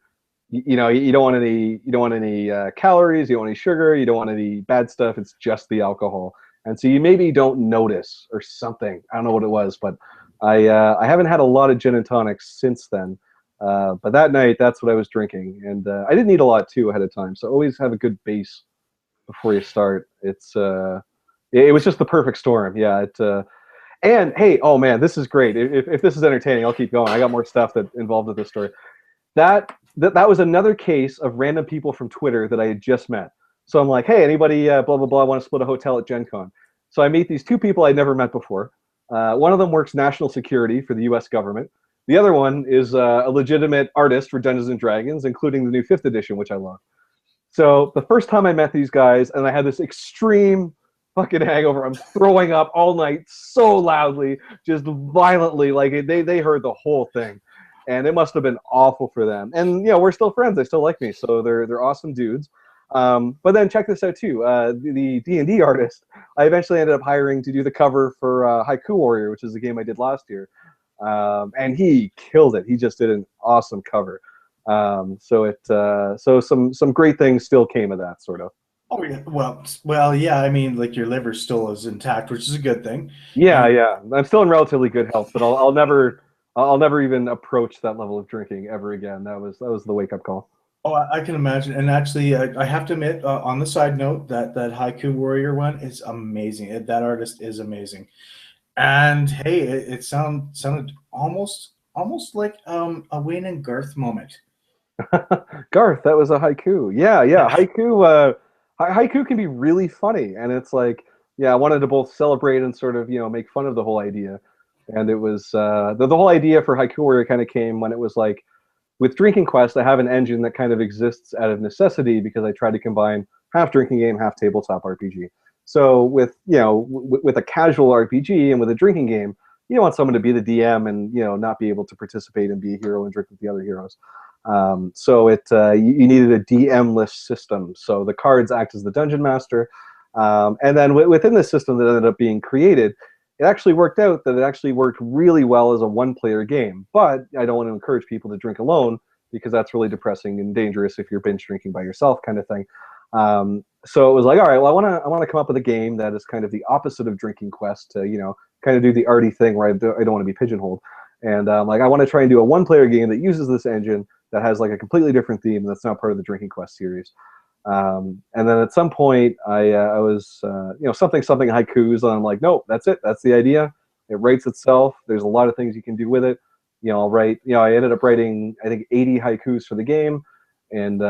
you don't want any calories, you don't want any sugar, you don't want any bad stuff. It's just the alcohol. And so you maybe don't notice or something. I don't know what it was, but I haven't had a lot of gin and tonics since then. But that night, that's what I was drinking. And I didn't eat a lot, too, ahead of time. So always have a good base before you start. It was just the perfect storm. Yeah. And, hey, oh, man, this is great. If this is entertaining, I'll keep going. I got more stuff that involved with this story. That was another case of random people from Twitter that I had just met. So I'm like, hey, anybody, blah, blah, blah, I want to split a hotel at Gen Con. So I meet these two people I'd never met before. One of them works national security for the US government. The other one is a legitimate artist for Dungeons and Dragons, including the new 5th edition, which I love. So the first time I met these guys, and I had this extreme fucking hangover. I'm throwing up all night so loudly, just violently. Like they heard the whole thing, and it must have been awful for them. And we're still friends. They still like me, so they're awesome dudes. But then check this out too. The D&D artist I eventually ended up hiring to do the cover for Haiku Warrior, which is a game I did last year, and he killed it. He just did an awesome cover. So some great things still came of that, sort of. Oh yeah, well, yeah. I mean, like your liver still is intact, which is a good thing. Yeah, And yeah. I'm still in relatively good health, but I'll never even approach that level of drinking ever again. That was the wake up call. oh, I can imagine. And actually, I have to admit, on the side note, that Haiku Warrior one is amazing. That artist is amazing. And hey, it sounded almost like a Wayne and Garth moment. Garth, that was a haiku. Yeah, yeah. Yeah. Haiku can be really funny, and it's like, yeah, I wanted to both celebrate and sort of make fun of the whole idea. And it was the whole idea for Haiku Warrior kind of came when it was like, with Drinking Quest, I have an engine that kind of exists out of necessity because I try to combine half drinking game, half tabletop RPG. So with with a casual RPG and with a drinking game, you don't want someone to be the DM and not be able to participate and be a hero and drink with the other heroes. So you needed a DM-less system. So the cards act as the dungeon master, and then within the system that ended up being created, it actually worked out that it actually worked really well as a one-player game. But I don't want to encourage people to drink alone because that's really depressing and dangerous if you're binge drinking by yourself, kind of thing. So it was like, all right, well, I want to come up with a game that is kind of the opposite of Drinking Quest to kind of do the arty thing where I don't want to be pigeonholed. And like I want to try and do a one-player game that uses this engine that has like a completely different theme that's not part of the Drinking Quest series. And then at some point, I was something haikus, and I'm like, nope, that's it. That's the idea. It writes itself. There's a lot of things you can do with it. I'll write. I ended up writing I think 80 haikus for the game, and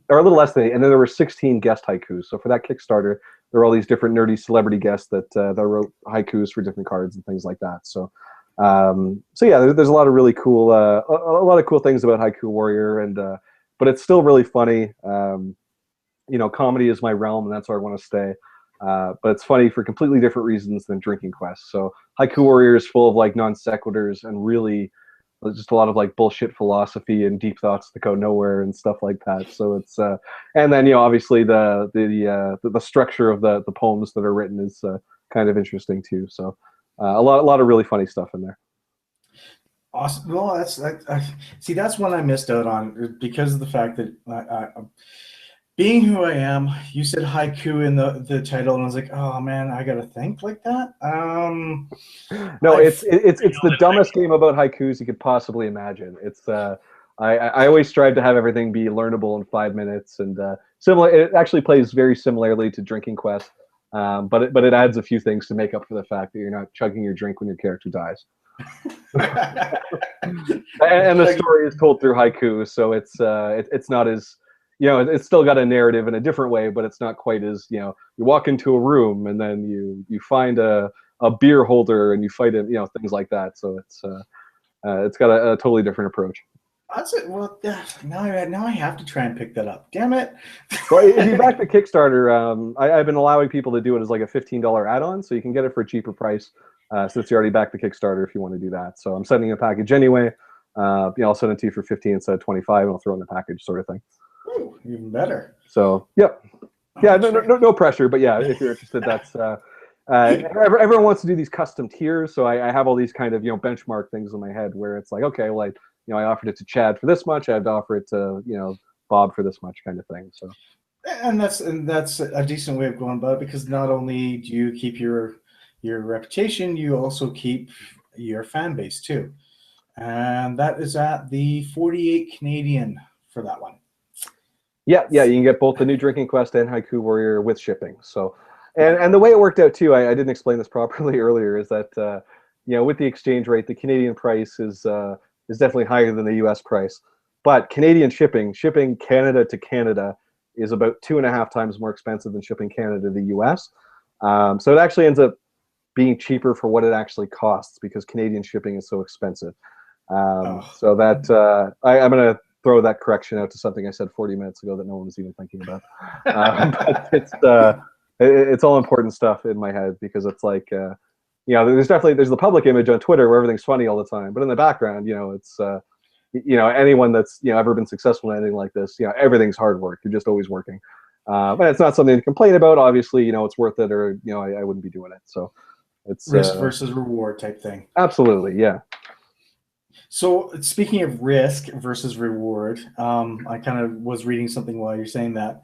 or a little less than 8, and then there were 16 guest haikus. So for that Kickstarter, there were all these different nerdy celebrity guests that wrote haikus for different cards and things like that. So yeah, there's a lot of really cool, a lot of cool things about Haiku Warrior, and but it's still really funny. Comedy is my realm, and that's where I want to stay. But it's funny for completely different reasons than Drinking Quest. So Haiku Warrior is full of like non sequiturs and really just a lot of like bullshit philosophy and deep thoughts that go nowhere and stuff like that. So it's and then obviously the structure of the poems that are written is kind of interesting too. So a lot of really funny stuff in there. Awesome. Well, see, that's one I missed out on because of the fact that being who I am, you said haiku in the title, and I was like, oh man, I gotta think like that. No, it's the dumbest game about haikus you could possibly imagine. It's I always strive to have everything be learnable in 5 minutes, and similar. It actually plays very similarly to Drinking Quest, but it adds a few things to make up for the fact that you're not chugging your drink when your character dies. And the story is told through haiku, so it's not as it's still got a narrative in a different way, but it's not quite as you walk into a room and then you find a beer holder and you fight it, things like that. So it's got a totally different approach. That's it. Well, now I have to try and pick that up. Damn it! Well, if you back the Kickstarter, I've been allowing people to do it as like a $15 add-on, so you can get it for a cheaper price since you already backed the Kickstarter if you want to do that. So I'm sending a package anyway. I'll send it to you for 15 instead of 25, and I'll throw in the package, sort of thing. Ooh, even better. So yep, yeah, no pressure, but yeah, if you're interested, that's everyone wants to do these custom tiers. So I have all these kind of benchmark things in my head where it's like, okay, well, I offered it to Chad for this much, I have to offer it to Bob for this much, kind of thing. So and that's a decent way of going about it, because not only do you keep your reputation, you also keep your fan base too. And that is at the 48 Canadian for that one. Yeah, you can get both the new Drinking Quest and Haiku Warrior with shipping. So, and the way it worked out too, I didn't explain this properly earlier, is that with the exchange rate, the Canadian price is definitely higher than the U.S. price, but Canadian shipping Canada to Canada is about 2.5 times more expensive than shipping Canada to the US. So it actually ends up being cheaper for what it actually costs because Canadian shipping is so expensive. So that I'm going to throw that correction out to something I said 40 minutes ago that no one was even thinking about. But it's all important stuff in my head because it's like, there's the public image on Twitter where everything's funny all the time, but in the background, it's anyone that's ever been successful in anything like this, everything's hard work. You're just always working, but it's not something to complain about. Obviously, it's worth it, or I wouldn't be doing it. So it's risk versus reward type thing. Absolutely, yeah. So speaking of risk versus reward, I kind of was reading something while you're saying that.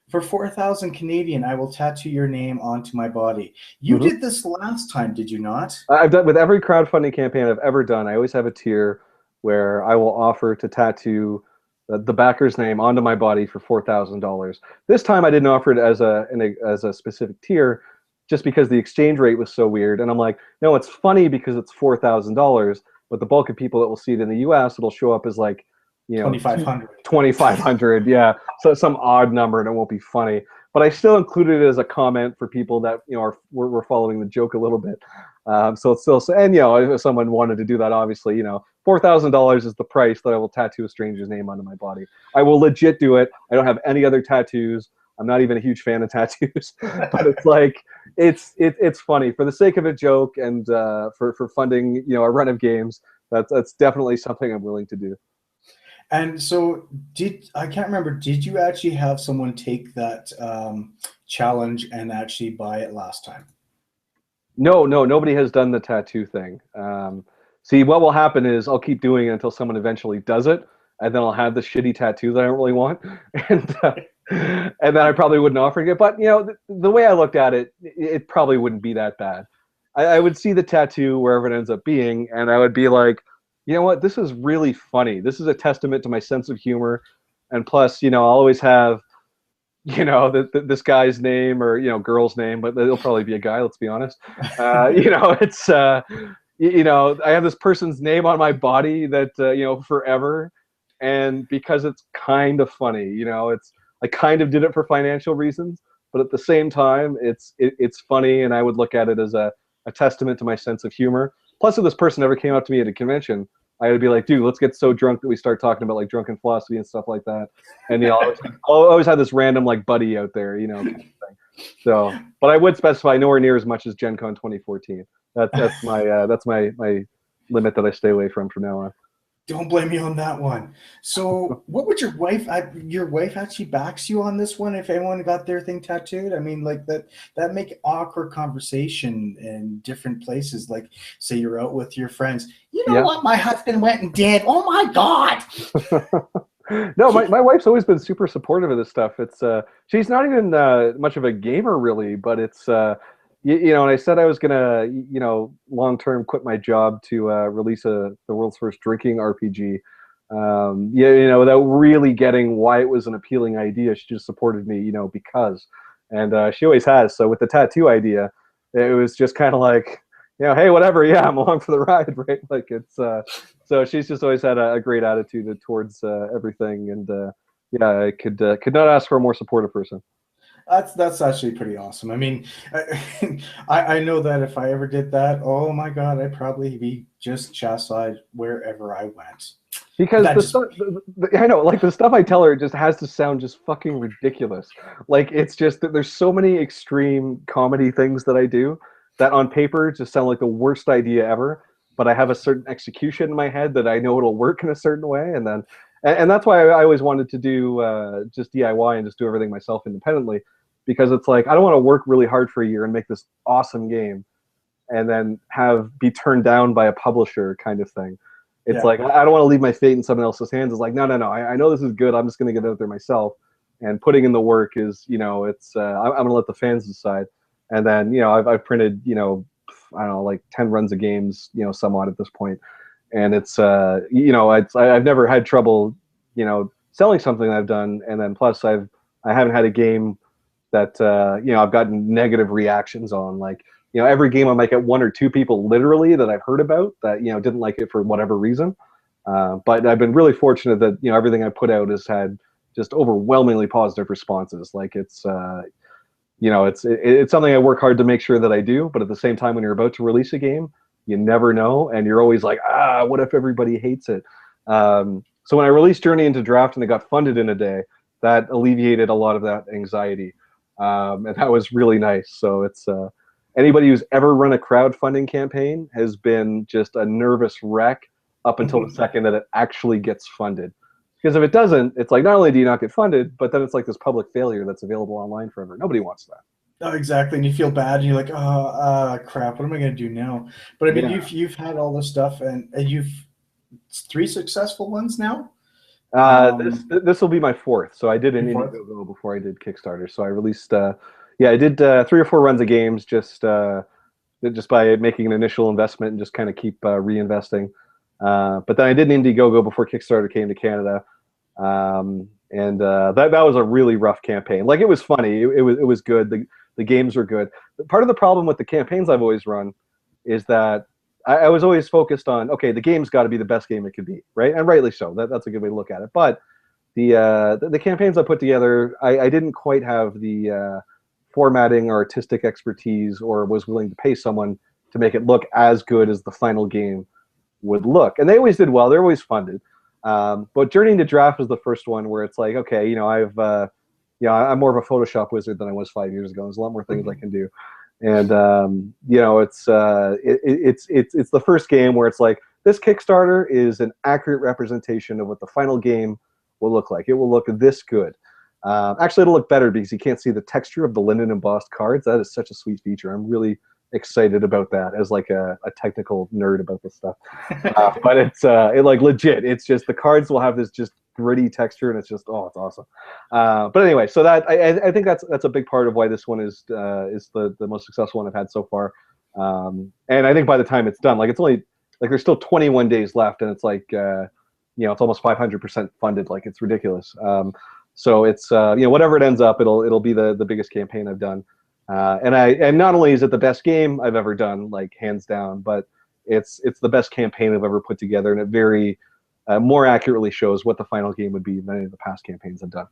For 4,000 Canadian, I will tattoo your name onto my body. You did this last time, did you not? I've done with every crowdfunding campaign I've ever done. I always have a tier where I will offer to tattoo the backer's name onto my body for $4,000. This time I didn't offer it as a specific tier, just because the exchange rate was so weird. And I'm like, no, it's funny because it's $4,000, but the bulk of people that will see it in the US, it'll show up as like, 2,500. Yeah. So some odd number, and it won't be funny. But I still included it as a comment for people that were following the joke a little bit. So it's still, and if someone wanted to do that, obviously, $4,000 is the price that I will tattoo a stranger's name onto my body. I will legit do it. I don't have any other tattoos. I'm not even a huge fan of tattoos, but it's like it's funny for the sake of a joke and for funding a run of games. That's definitely something I'm willing to do. And so I can't remember, did you actually have someone take that challenge and actually buy it last time? No, nobody has done the tattoo thing. See, what will happen is I'll keep doing it until someone eventually does it, and then I'll have the shitty tattoo that I don't really want, and then I probably wouldn't offer it. But the way I looked at it, it probably wouldn't be that bad. I would see the tattoo wherever it ends up being, and I would be like, you know what, this is really funny. This is a testament to my sense of humor. And plus, I'll always have, this guy's name or, girl's name, but it'll probably be a guy, let's be honest. It's, I have this person's name on my body that, forever. And because it's kind of funny, I kind of did it for financial reasons, but at the same time, it's funny. And I would look at it as a testament to my sense of humor. Plus, if this person ever came up to me at a convention, I would be like, dude, let's get so drunk that we start talking about like drunken philosophy and stuff like that. And I'll always have this random like buddy out there, kind of thing. So, but I would specify nowhere near as much as Gen Con 2014. That's my limit that I stay away from now on. Don't blame me on that one. So what would your wife actually backs you on this one if anyone got their thing tattooed? I mean, like that make awkward conversation in different places. Like say you're out with your friends. You know what my husband went and did? Oh my God. No, my wife's always been super supportive of this stuff. It's she's not even much of a gamer really, but it's and I said I was gonna, long-term quit my job to release the world's first drinking RPG. Without really getting why it was an appealing idea, she just supported me, because, and she always has. So with the tattoo idea, it was just kind of like, hey, whatever, yeah, I'm along for the ride, right? Like it's, so she's just always had a great attitude towards everything, and I could not ask for a more supportive person. That's actually pretty awesome. I mean, I know that if I ever did that, oh my God, I'd probably be just chastised wherever I went. Because I know, like the stuff I tell her just has to sound just fucking ridiculous. Like it's just that there's so many extreme comedy things that I do that on paper just sound like the worst idea ever. But I have a certain execution in my head that I know it'll work in a certain way, and then. And that's why I always wanted to do just DIY and just do everything myself independently, because it's like I don't want to work really hard for a year and make this awesome game and then be turned down by a publisher kind of thing. It's like I don't want to leave my fate in someone else's hands. It's like, no. I know this is good. I'm just going to get it out there myself. And putting in the work is, it's I'm going to let the fans decide. And then, I've printed, I don't know, like 10 runs of games, somewhat at this point. And it's I've never had trouble, selling something that I've done, and then plus I haven't had a game that I've gotten negative reactions on. Like every game I might get one or two people literally that I've heard about that didn't like it for whatever reason. But I've been really fortunate that everything I put out has had just overwhelmingly positive responses. Like it's it's something I work hard to make sure that I do, but at the same time, when you're about to release a game, you never know, and you're always like, what if everybody hates it? So when I released Journey into Draft and it got funded in a day, that alleviated a lot of that anxiety, and that was really nice. So it's anybody who's ever run a crowdfunding campaign has been just a nervous wreck up until the second that it actually gets funded. Because if it doesn't, it's like not only do you not get funded, but then it's like this public failure that's available online forever. Nobody wants that. Oh, exactly, and you feel bad, and you're like, crap, what am I going to do now? But I mean, Yeah. you've had all this stuff, and you've 3 successful ones now. This will be my 4th. So I did an Fourth? Indiegogo before I did Kickstarter. So I released, I did 3 or 4 runs of games just by making an initial investment and just kind of keep reinvesting. But then I did an Indiegogo before Kickstarter came to Canada, and that was a really rough campaign. Like it was funny, it was good. The games were good. Part of the problem with the campaigns I've always run is that I was always focused on, okay, the game's got to be the best game it could be, right? And rightly so. That's a good way to look at it. But the campaigns I put together, I didn't quite have the formatting or artistic expertise, or was willing to pay someone to make it look as good as the final game would look. And they always did well. They're always funded. But Journey into Draft was the first one where it's like, okay, I'm more of a Photoshop wizard than I was 5 years ago. There's a lot more things I can do. And it's the first game where it's like, this Kickstarter is an accurate representation of what the final game will look like. It will look this good. Actually, it'll look better because you can't see the texture of the linen embossed cards. That is such a sweet feature. I'm really excited about that as like a technical nerd about this stuff. But it's like legit. It's just the cards will have this just gritty texture, and it's just it's awesome. But anyway, so that I think that's a big part of why this one is the most successful one I've had so far. And I think by the time it's done, like it's only like there's still 21 days left, and it's like it's almost 500% funded. Like it's ridiculous. So it's whatever it ends up, it'll be the biggest campaign I've done. And not only is it the best game I've ever done, like hands down, but it's the best campaign I've ever put together, and it very more accurately shows what the final game would be than any of the past campaigns I've done.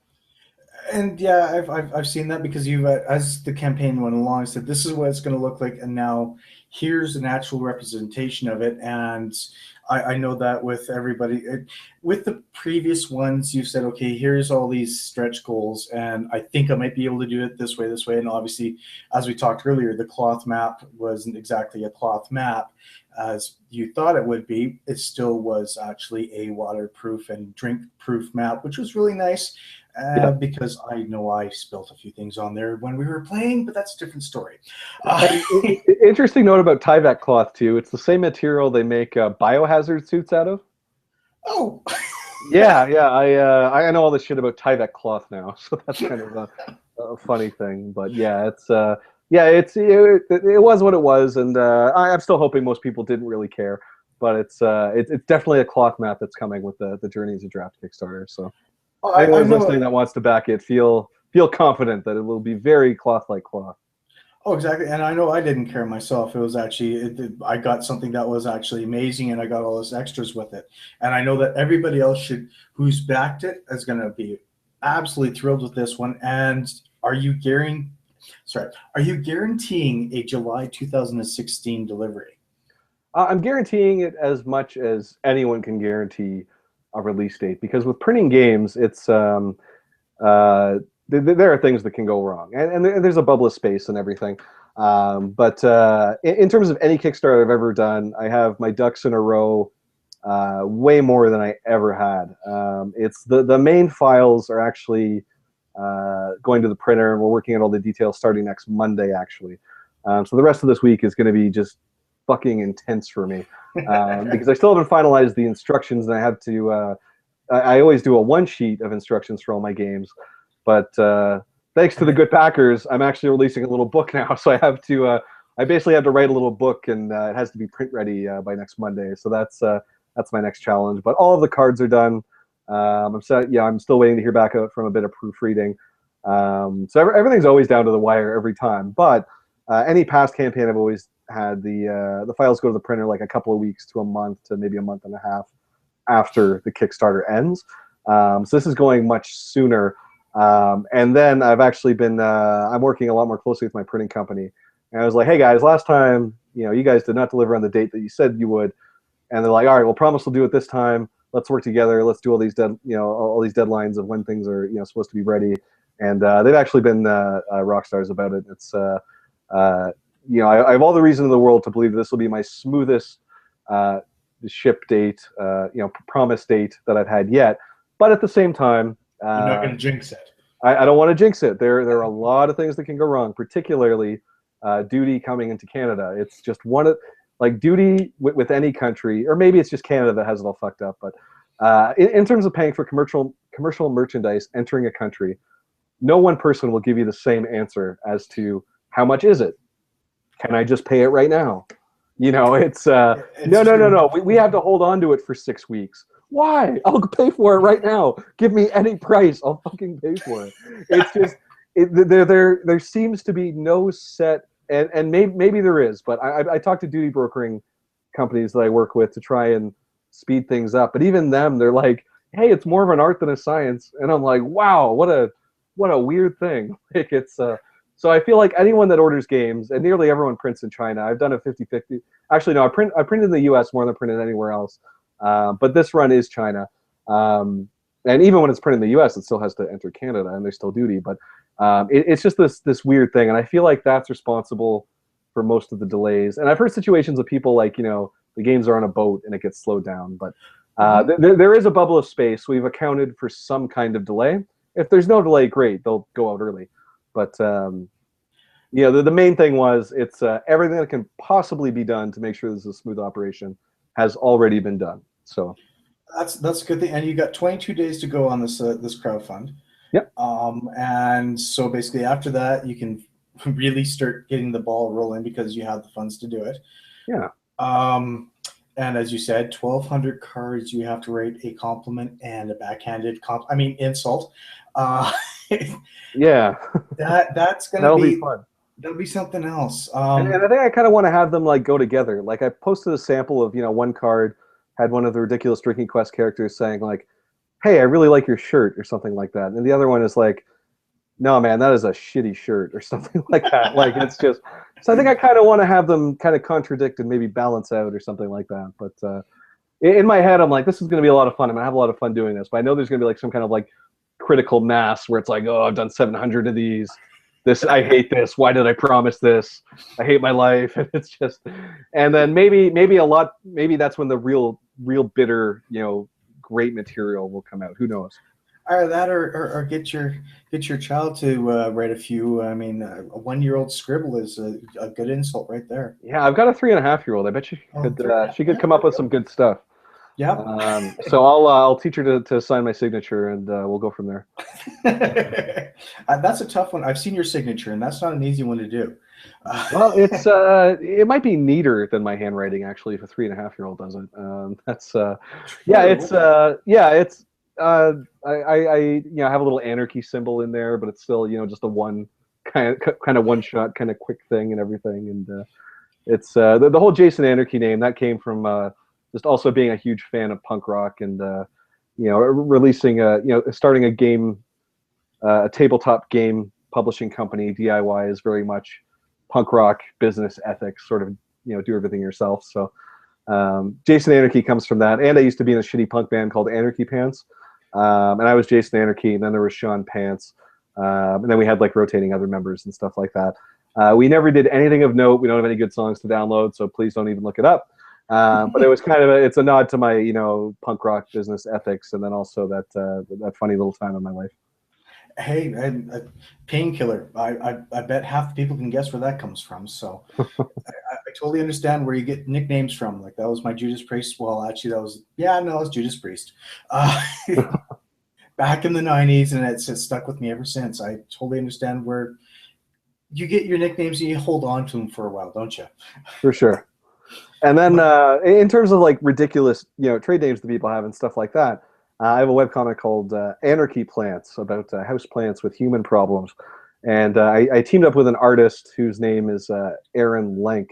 And yeah, I've seen that because you've as the campaign went along, said this is what it's going to look like, and now here's an actual representation of it. And I know that with everybody, with the previous ones, you said, okay, here's all these stretch goals, and I think I might be able to do it this way. And obviously, as we talked earlier, the cloth map wasn't exactly a cloth map as you thought it would be. It still was actually a waterproof and drink-proof map, which was really nice. Because I know I spilt a few things on there when we were playing, but that's a different story. Interesting note about Tyvek cloth too. It's the same material they make biohazard suits out of. Oh, yeah. I know all this shit about Tyvek cloth now, so that's kind of a funny thing. But yeah, it was what it was, and I'm still hoping most people didn't really care. But it's definitely a cloth map that's coming with the Journey into Draft Kickstarter. So. Anyone listening that wants to back it, feel confident that it will be very cloth like cloth. Oh, exactly. And I know I didn't care myself. It was actually, I got something that was actually amazing, and I got all those extras with it. And I know that everybody else who's backed it is going to be absolutely thrilled with this one. And are you guaranteeing a July 2016 delivery? I'm guaranteeing it as much as anyone can guarantee a release date, because with printing games, it's there are things that can go wrong, and there's a bubble of space and everything. But in terms of any Kickstarter I've ever done, I have my ducks in a row, way more than I ever had. It's the main files are actually going to the printer, and we're working on all the details starting next Monday, actually. So the rest of this week is going to be just fucking intense for me. Because I still haven't finalized the instructions, and I have to. I always do a one sheet of instructions for all my games, but thanks to the good backers, I'm actually releasing a little book now. So I have to. I basically have to write a little book, and it has to be print ready by next Monday. So that's my next challenge. But all of the cards are done. I'm still waiting to hear back from a bit of proofreading. So everything's always down to the wire every time. But any past campaign, I've always had the files go to the printer like a couple of weeks to a month to maybe a month and a half after the Kickstarter ends. So this is going much sooner. And then I've actually been, I'm working a lot more closely with my printing company. And I was like, hey guys, last time, you guys did not deliver on the date that you said you would. And they're like, all right, we'll promise we'll do it this time. Let's work together. Let's do all these all these deadlines of when things are supposed to be ready. And they've actually been rock stars about it. It's I have all the reason in the world to believe this will be my smoothest ship date, promise date that I've had yet. But at the same time, you're not going to jinx it. I don't want to jinx it. There are a lot of things that can go wrong, particularly duty coming into Canada. It's just one of duty with any country, or maybe it's just Canada that has it all fucked up. But in terms of paying for commercial merchandise entering a country, no one person will give you the same answer as to how much is it. Can I just pay it right now? It's no. We have to hold on to it for 6 weeks. Why? I'll pay for it right now. Give me any price. I'll fucking pay for it. It's just there seems to be no set. And maybe there is, but I talk to duty brokering companies that I work with to try and speed things up. But even them, they're like, hey, it's more of an art than a science. And I'm like, wow, what a weird thing. So I feel like anyone that orders games, and nearly everyone prints in China. I've done a 50-50. Actually, no, I print in the U.S. more than I printed anywhere else. But this run is China. And even when it's printed in the U.S., it still has to enter Canada, and there's still duty. But it's just this weird thing, and I feel like that's responsible for most of the delays. And I've heard situations of people like, the games are on a boat and it gets slowed down. But there is a bubble of space. We've accounted for some kind of delay. If there's no delay, great, they'll go out early. But the main thing was it's everything that can possibly be done to make sure this is a smooth operation has already been done. So that's a good thing. And you got 22 days to go on this crowdfund. Yep. And so basically after that, you can really start getting the ball rolling because you have the funds to do it. Yeah. And as you said, 1,200 cards, you have to write a compliment and a backhanded insult. Yeah. That's going to be fun. That'll be something else. And I think I kind of want to have them go together. Like I posted a sample of, one card had one of the ridiculous Drinking Quest characters saying like, hey, I really like your shirt or something like that. And the other one is like, no, man, that is a shitty shirt or something like that. Like it's just, so I think I kind of want to have them kind of contradict and maybe balance out or something like that. But in my head, I'm like, this is going to be a lot of fun. I'm going to have a lot of fun doing this. But I know there's going to be some kind of critical mass where it's like, oh, I've done 700 of these. I hate this. Why did I promise this? I hate my life. And it's just, and then maybe that's when the real bitter, great material will come out. Who knows? Either that or get your child to write a few. I mean, a 1-year-old scribble is a good insult right there. Yeah, I've got a 3.5-year-old. I bet she could come up with some good stuff. Yeah. So I'll teach her to sign my signature, and we'll go from there. That's a tough one. I've seen your signature, and that's not an easy one to do. Well, it might be neater than my handwriting actually if a 3.5-year-old does it. I have a little Anarchy symbol in there, but it's still just a one kind of one shot kind of quick thing and everything. And it's the whole Jason Anarchy name that came from just also being a huge fan of punk rock and releasing starting a game, a tabletop game publishing company. DIY is very much punk rock business ethics, sort of do everything yourself. So Jason Anarchy comes from that. And I used to be in a shitty punk band called Anarchy Pants. And I was Jason Anarchy, and then there was Sean Pants, and then we had rotating other members and stuff like that. We never did anything of note. We don't have any good songs to download, so please don't even look it up. But it was kind of it's a nod to my punk rock business ethics, and then also that funny little time in my life. Hey, Painkiller. I bet half the people can guess where that comes from. So I totally understand where you get nicknames from. That was my Judas Priest. Well, actually, that was Judas Priest. Back in the 90s, and it's stuck with me ever since. I totally understand where you get your nicknames and you hold on to them for a while, don't you? For sure. And then in terms of ridiculous trade names that people have and stuff like that, I have a webcomic called Anarchy Plants about house plants with human problems. And I teamed up with an artist whose name is Aaron Lenk.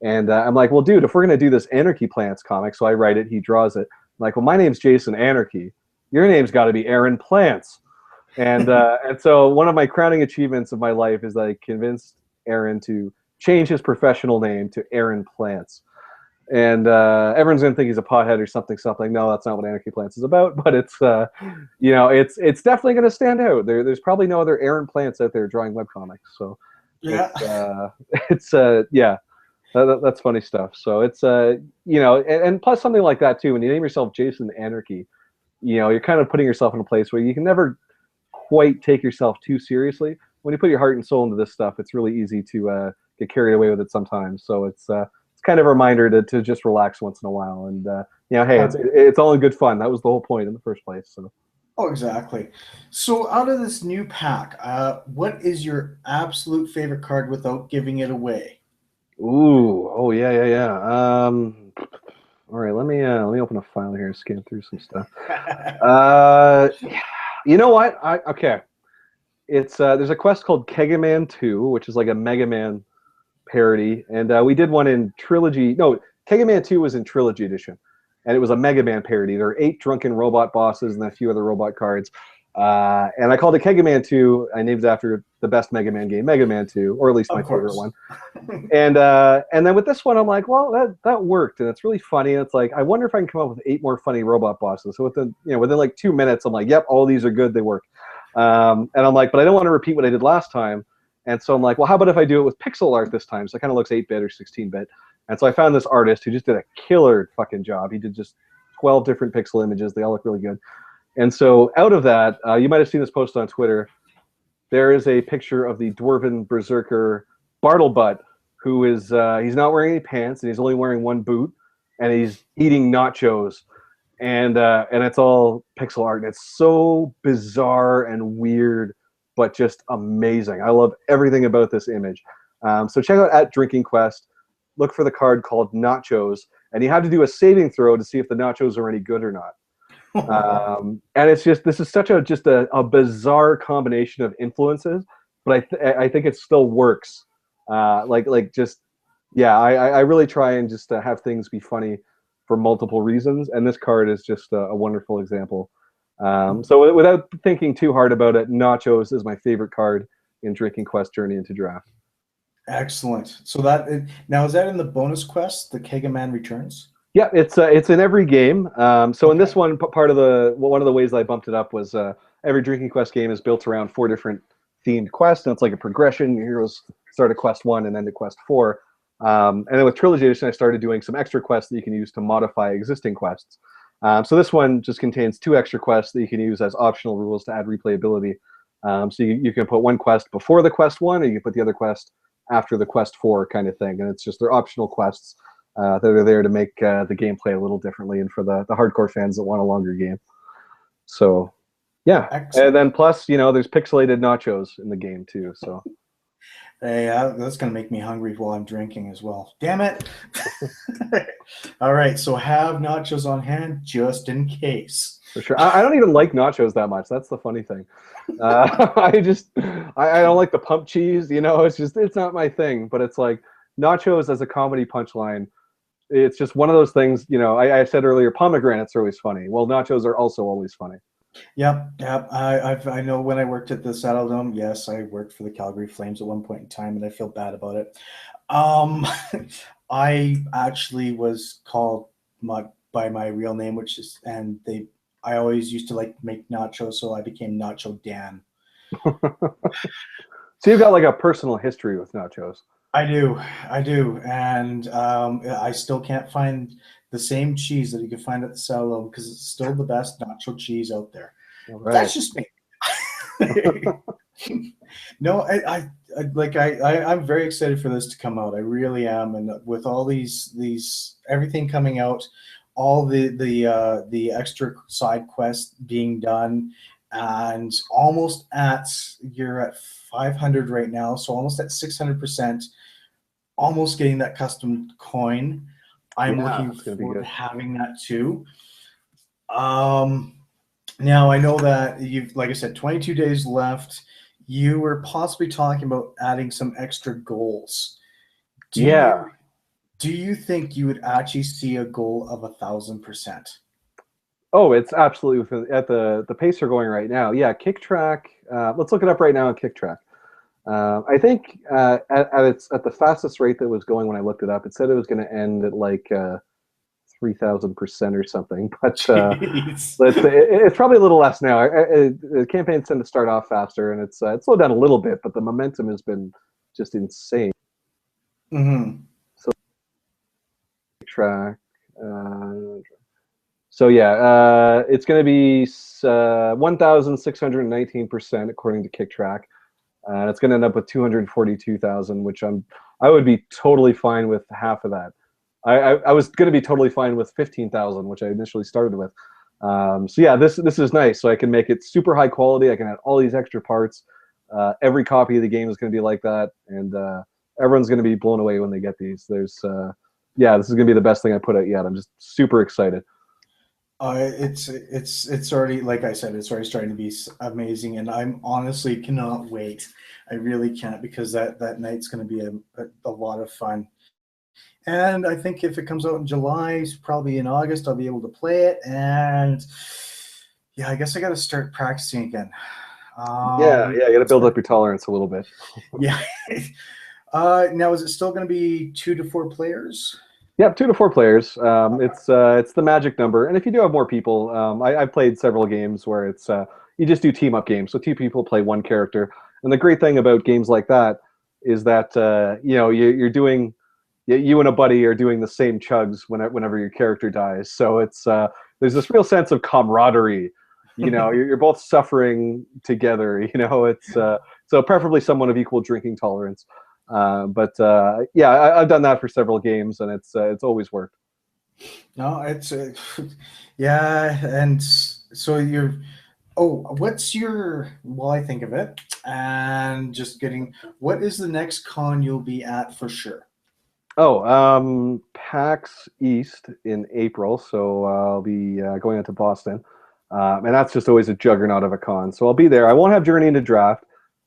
And I'm like, well, dude, if we're going to do this Anarchy Plants comic, so I write it, he draws it. I'm like, well, my name's Jason Anarchy. your name's got to be Aaron Plants. And so one of my crowning achievements of my life is that I convinced Aaron to change his professional name to Aaron Plants. And everyone's gonna think he's a pothead or something. No, that's not what Anarchy Plants is about. But it's it's definitely gonna stand out. There's probably no other Aaron Plants out there drawing webcomics. So Yeah. it's yeah. That's funny stuff. So it's and plus something like that too. When you name yourself Jason Anarchy, you're kind of putting yourself in a place where you can never quite take yourself too seriously. When you put your heart and soul into this stuff, it's really easy to get carried away with it sometimes. So it's kind of a reminder to just relax once in a while. And hey, it's all in good fun. That was the whole point in the first place. So. Oh, exactly. So out of this new pack, what is your absolute favorite card without giving it away? Ooh, oh yeah. All right, let me open a file here and scan through some stuff. You know what? Okay. It's there's a quest called Kegaman 2, which is like a Mega Man parody, and we did one in Trilogy. No, Kegaman 2 was in Trilogy Edition, and it was a Mega Man parody. There are 8 drunken robot bosses and a few other robot cards. And I called it Kegaman 2. I named it after the best Mega Man game, Mega Man 2, or at least my favorite one. And then with this one, I'm like, well, that worked, and it's really funny. And it's like, I wonder if I can come up with 8 more funny robot bosses. So within like 2 minutes, I'm like, yep, all these are good, they work. And I'm like, but I don't want to repeat what I did last time. And so I'm like, well, how about if I do it with pixel art this time? So it kind of looks 8-bit or 16-bit. And so I found this artist who just did a killer fucking job. He did just 12 different pixel images. They all look really good. And so out of that, you might have seen this post on Twitter. There is a picture of the dwarven berserker Bartlebutt, who is he's not wearing any pants and he's only wearing one boot, and he's eating nachos, and it's all pixel art, and it's so bizarre and weird, but just amazing. I love everything about this image. So check out at Drinking Quest. Look for the card called Nachos, and you have to do a saving throw to see if the nachos are any good or not. And it's just, this is such a bizarre combination of influences, but I think it still works. I really try and just have things be funny for multiple reasons, and this card is just a wonderful example. So without thinking too hard about it, Nachos is my favorite card in Drinking Quest Journey into Draft. Excellent. So now, is that in the bonus quest, the Kegaman Returns? Yeah, it's in every game. So in this one, one of the ways I bumped it up was every Drinking Quest game is built around 4 different themed quests, and it's like a progression. Your heroes start at quest 1 and then to quest 4. And then with Trilogy Edition, I started doing some extra quests that you can use to modify existing quests. So this one just contains 2 extra quests that you can use as optional rules to add replayability. So you can put one quest before the quest 1, or you can put the other quest after the quest 4 kind of thing. And it's just they're optional quests that are there to make the gameplay a little differently, and for the hardcore fans that want a longer game. So, yeah. Excellent. And then plus, there's pixelated nachos in the game too. So, hey, that's gonna make me hungry while I'm drinking as well. Damn it! All right, so have nachos on hand just in case. For sure. I don't even like nachos that much. That's the funny thing. I don't like the pump cheese. It's not my thing. But it's like nachos as a comedy punchline. It's just one of those things, I said earlier, pomegranates are always funny. Well, nachos are also always funny. Yep. I know when I worked at the Saddle Dome, yes, I worked for the Calgary Flames at one point in time, and I feel bad about it. I actually was called by my real name, I always used to make nachos, so I became Nacho Dan. So you've got like a personal history with nachos. I do, and I still can't find the same cheese that you can find at the Saddle because it's still the best nacho cheese out there. Right. That's just me. No, I'm very excited for this to come out. I really am, and with all these everything coming out, all the extra side quests being done, and you're at 500 right now, so almost at 600%, almost getting that custom coin. I'm looking forward to having that too. Now I know that you've, like I said, 22 days left. You were possibly talking about adding some extra goals. Do you think you would actually see a goal of 1,000%? Oh, it's absolutely at the pace they're going right now. Yeah, KickTrack. Let's look it up right now on KickTrack. I think at the fastest rate that was going when I looked it up, it said it was going to end at like 3,000% or something. But Jeez. it's probably a little less now. The campaigns tend to start off faster, and it's slowed down a little bit, but the momentum has been just insane. Mm-hmm. So track. So yeah, it's going to be 1,619% according to KickTrack, and it's going to end up with 242,000, which I would be totally fine with half of that. I was going to be totally fine with 15,000, which I initially started with. So yeah, this is nice. So I can make it super high quality. I can add all these extra parts. Every copy of the game is going to be like that, and everyone's going to be blown away when they get these. Yeah, this is going to be the best thing I put out yet. I'm just super excited. It's already, like I said, it's already starting to be amazing, and I'm honestly cannot wait. I really can't, because that night's going to be a lot of fun. And I think if it comes out in July, probably in August, I'll be able to play it. And yeah, I guess I got to start practicing again. Yeah, you got to build up your tolerance a little bit. Yeah. Now, is it still going to be 2 to 4 players? Yep, 2 to 4 players. It's the magic number, and if you do have more people, I've played several games where it's you just do team up games, so 2 people play 1 character. And the great thing about games like that is that you're doing, you and a buddy are doing the same chugs whenever your character dies. So it's there's this real sense of camaraderie. You're both suffering together. It's so preferably someone of equal drinking tolerance. But yeah, I've done that for several games, and it's always worked. No, it's yeah, and so you're. Oh, what's your? Well, I think of it, and just getting. What is the next con you'll be at for sure? Oh, PAX East in April, so I'll be going out to Boston, and that's just always a juggernaut of a con. So I'll be there. I won't have Journey into Draft.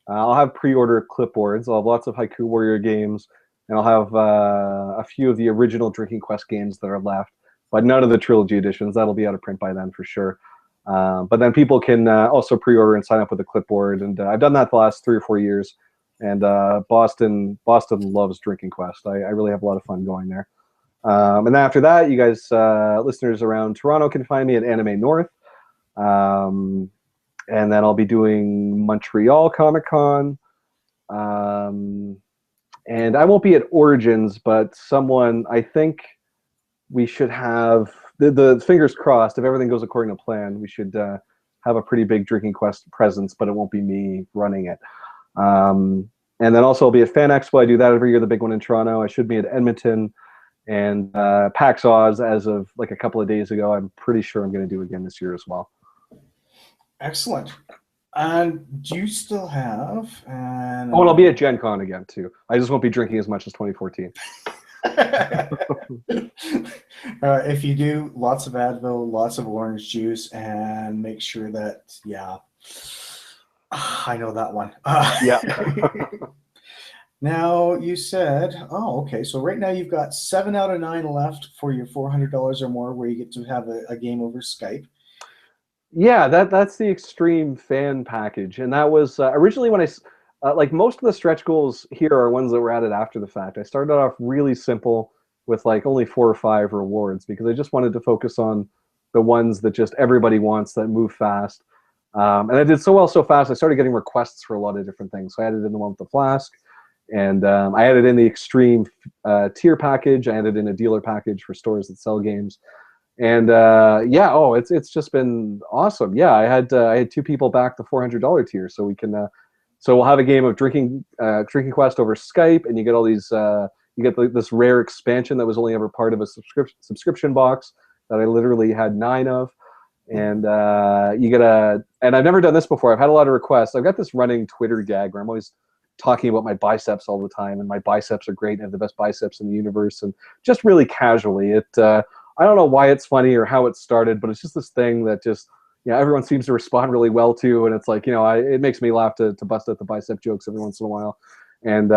I'll have pre-order clipboards. I'll have lots of Haiku Warrior games, and I'll have a few of the original Drinking Quest games that are left, but none of the trilogy editions. That'll be out of print by then for sure. But then people can also pre-order and sign up with a clipboard, and I've done that the last 3 or 4 years. And Boston loves Drinking Quest. I really have a lot of fun going there. And then after that, you guys, listeners around Toronto, can find me at Anime North. And then I'll be doing Montreal Comic Con. And I won't be at Origins, but I think we should have, the fingers crossed, if everything goes according to plan, we should have a pretty big Drinking Quest presence, but it won't be me running it. And then also I'll be at Fan Expo. I do that every year, the big one in Toronto. I should be at Edmonton. And PAX Oz, as of like a couple of days ago, I'm pretty sure I'm going to do again this year as well. Excellent. And do you still have? And I'll be at Gen Con again too. I just won't be drinking as much as 2014. If you do, lots of Advil, lots of orange juice, and make sure that, yeah, I know that one. Yeah. Now, you said, okay, so right now you've got 7 out of 9 left for your $400 or more, where you get to have a game over Skype. Yeah, that's the extreme fan package, and that was originally when like most of the stretch goals here are ones that were added after the fact. I started off really simple with like only 4 or 5 rewards, because I just wanted to focus on the ones that just everybody wants, that move fast. And I did so well so fast, I started getting requests for a lot of different things. So I added in the one with the flask, and I added in the extreme tier package. I added in a dealer package for stores that sell games. And yeah, it's just been awesome. Yeah, I had 2 people back the $400 tier, so we can so we'll have a game of Drinking Quest over Skype, and you get all these you get this rare expansion that was only ever part of a subscription box that I literally had 9 of. And you get and I've never done this before. I've had a lot of requests. I've got this running Twitter gag where I'm always talking about my biceps all the time, and my biceps are great and have the best biceps in the universe, and just really casually. I don't know why it's funny or how it started, but it's just this thing that just, everyone seems to respond really well to, and it's like, it makes me laugh to bust out the bicep jokes every once in a while. And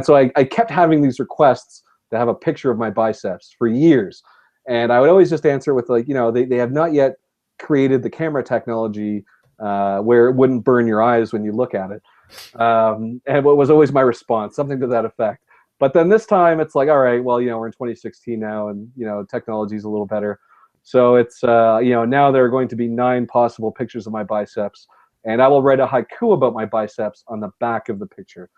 so I kept having these requests to have a picture of my biceps for years, and I would always just answer with like, they have not yet created the camera technology where it wouldn't burn your eyes when you look at it. And what was always my response, something to that effect. But then this time it's like, all right, well, we're in 2016 now, and technology is a little better. So it's now there are going to be 9 possible pictures of my biceps, and I will write a haiku about my biceps on the back of the picture.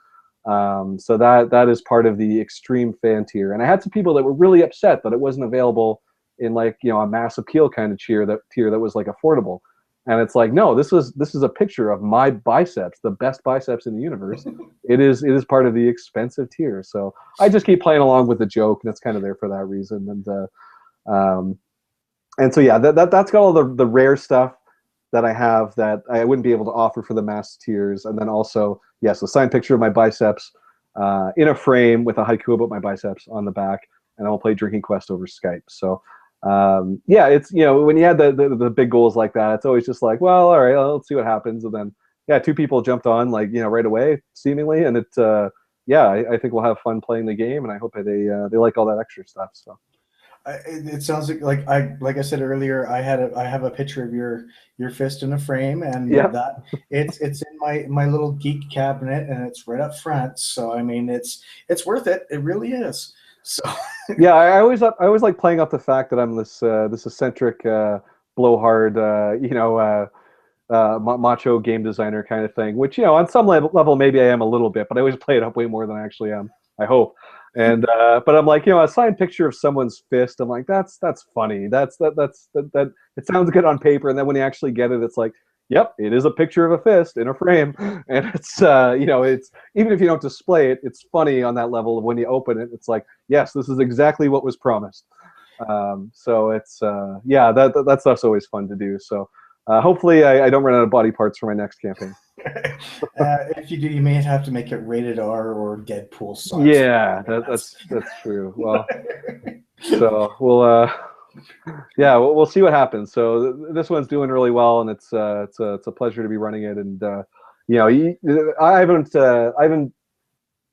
So that is part of the extreme fan tier. And I had some people that were really upset that it wasn't available in like a mass appeal kind of tier that was like affordable. And it's like, no, this is a picture of my biceps, the best biceps in the universe. It is part of the expensive tier. So I just keep playing along with the joke, and it's kind of there for that reason. And so yeah, that's got all the rare stuff that I have that I wouldn't be able to offer for the mass tiers. And then also, yes, a signed picture of my biceps in a frame with a haiku about my biceps on the back, and I'll play Drinking Quest over Skype. So yeah, it's when you had the big goals like that, it's always just like, well, all right, let's see what happens. And then yeah, 2 people jumped on like right away seemingly, and it yeah, I think we'll have fun playing the game, and I hope they like all that extra stuff. So. It sounds like I said earlier, I have a picture of your fist in a frame, and Yeah. that it's in my little geek cabinet, and it's right up front. So I mean, it's worth it. It really is. So yeah, I always like playing up the fact that I'm this eccentric blowhard macho game designer kind of thing, which on some level maybe I am a little bit, but I always play it up way more than I actually am, I hope. And but I'm like, a signed picture of someone's fist, I'm like, that's funny, that it sounds good on paper, and then when you actually get it, it's like, yep, it is a picture of a fist in a frame. And it's it's, even if you don't display it, it's funny on that level of when you open it, it's like, yes, this is exactly what was promised. So it's yeah, that stuff's always fun to do. So hopefully I don't run out of body parts for my next campaign. If you do, you may have to make it rated R or Deadpool size. Yeah, that's true. Well, so we'll yeah, we'll see what happens. So this one's doing really well, and it's a pleasure to be running it. And I haven't